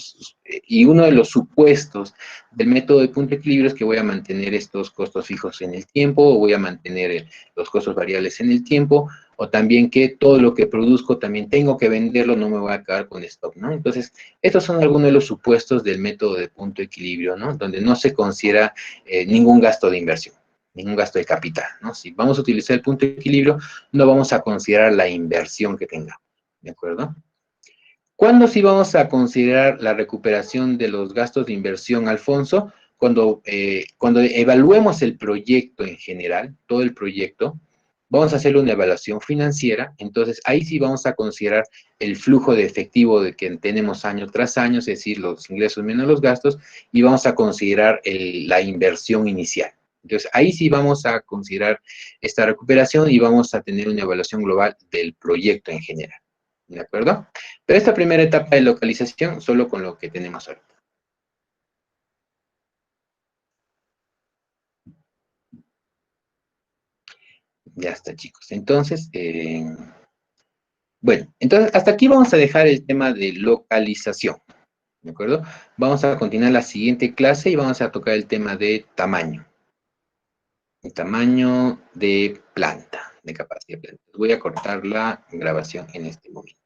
Y uno de los supuestos del método de punto de equilibrio es que voy a mantener estos costos fijos en el tiempo, o voy a mantener los costos variables en el tiempo, o también que todo lo que produzco también tengo que venderlo, no me voy a quedar con stock, ¿no? Entonces, estos son algunos de los supuestos del método de punto de equilibrio, ¿no? Donde no se considera ningún gasto de inversión, ningún gasto de capital, ¿no? Si vamos a utilizar el punto de equilibrio, no vamos a considerar la inversión que tengamos, ¿de acuerdo? ¿Cuándo sí vamos a considerar la recuperación de los gastos de inversión, Alfonso? Cuando evaluemos el proyecto en general, todo el proyecto, vamos a hacer una evaluación financiera, entonces ahí sí vamos a considerar el flujo de efectivo de que tenemos año tras año, es decir, los ingresos menos los gastos, y vamos a considerar la inversión inicial. Entonces ahí sí vamos a considerar esta recuperación y vamos a tener una evaluación global del proyecto en general. ¿De acuerdo? Pero esta primera etapa de localización, solo con lo que tenemos ahorita. Ya está, chicos. Entonces, bueno, entonces hasta aquí vamos a dejar el tema de localización. ¿De acuerdo? Vamos a continuar la siguiente clase y vamos a tocar el tema de tamaño. El tamaño de planta, de capacidad de planta. Voy a cortar la grabación en este momento.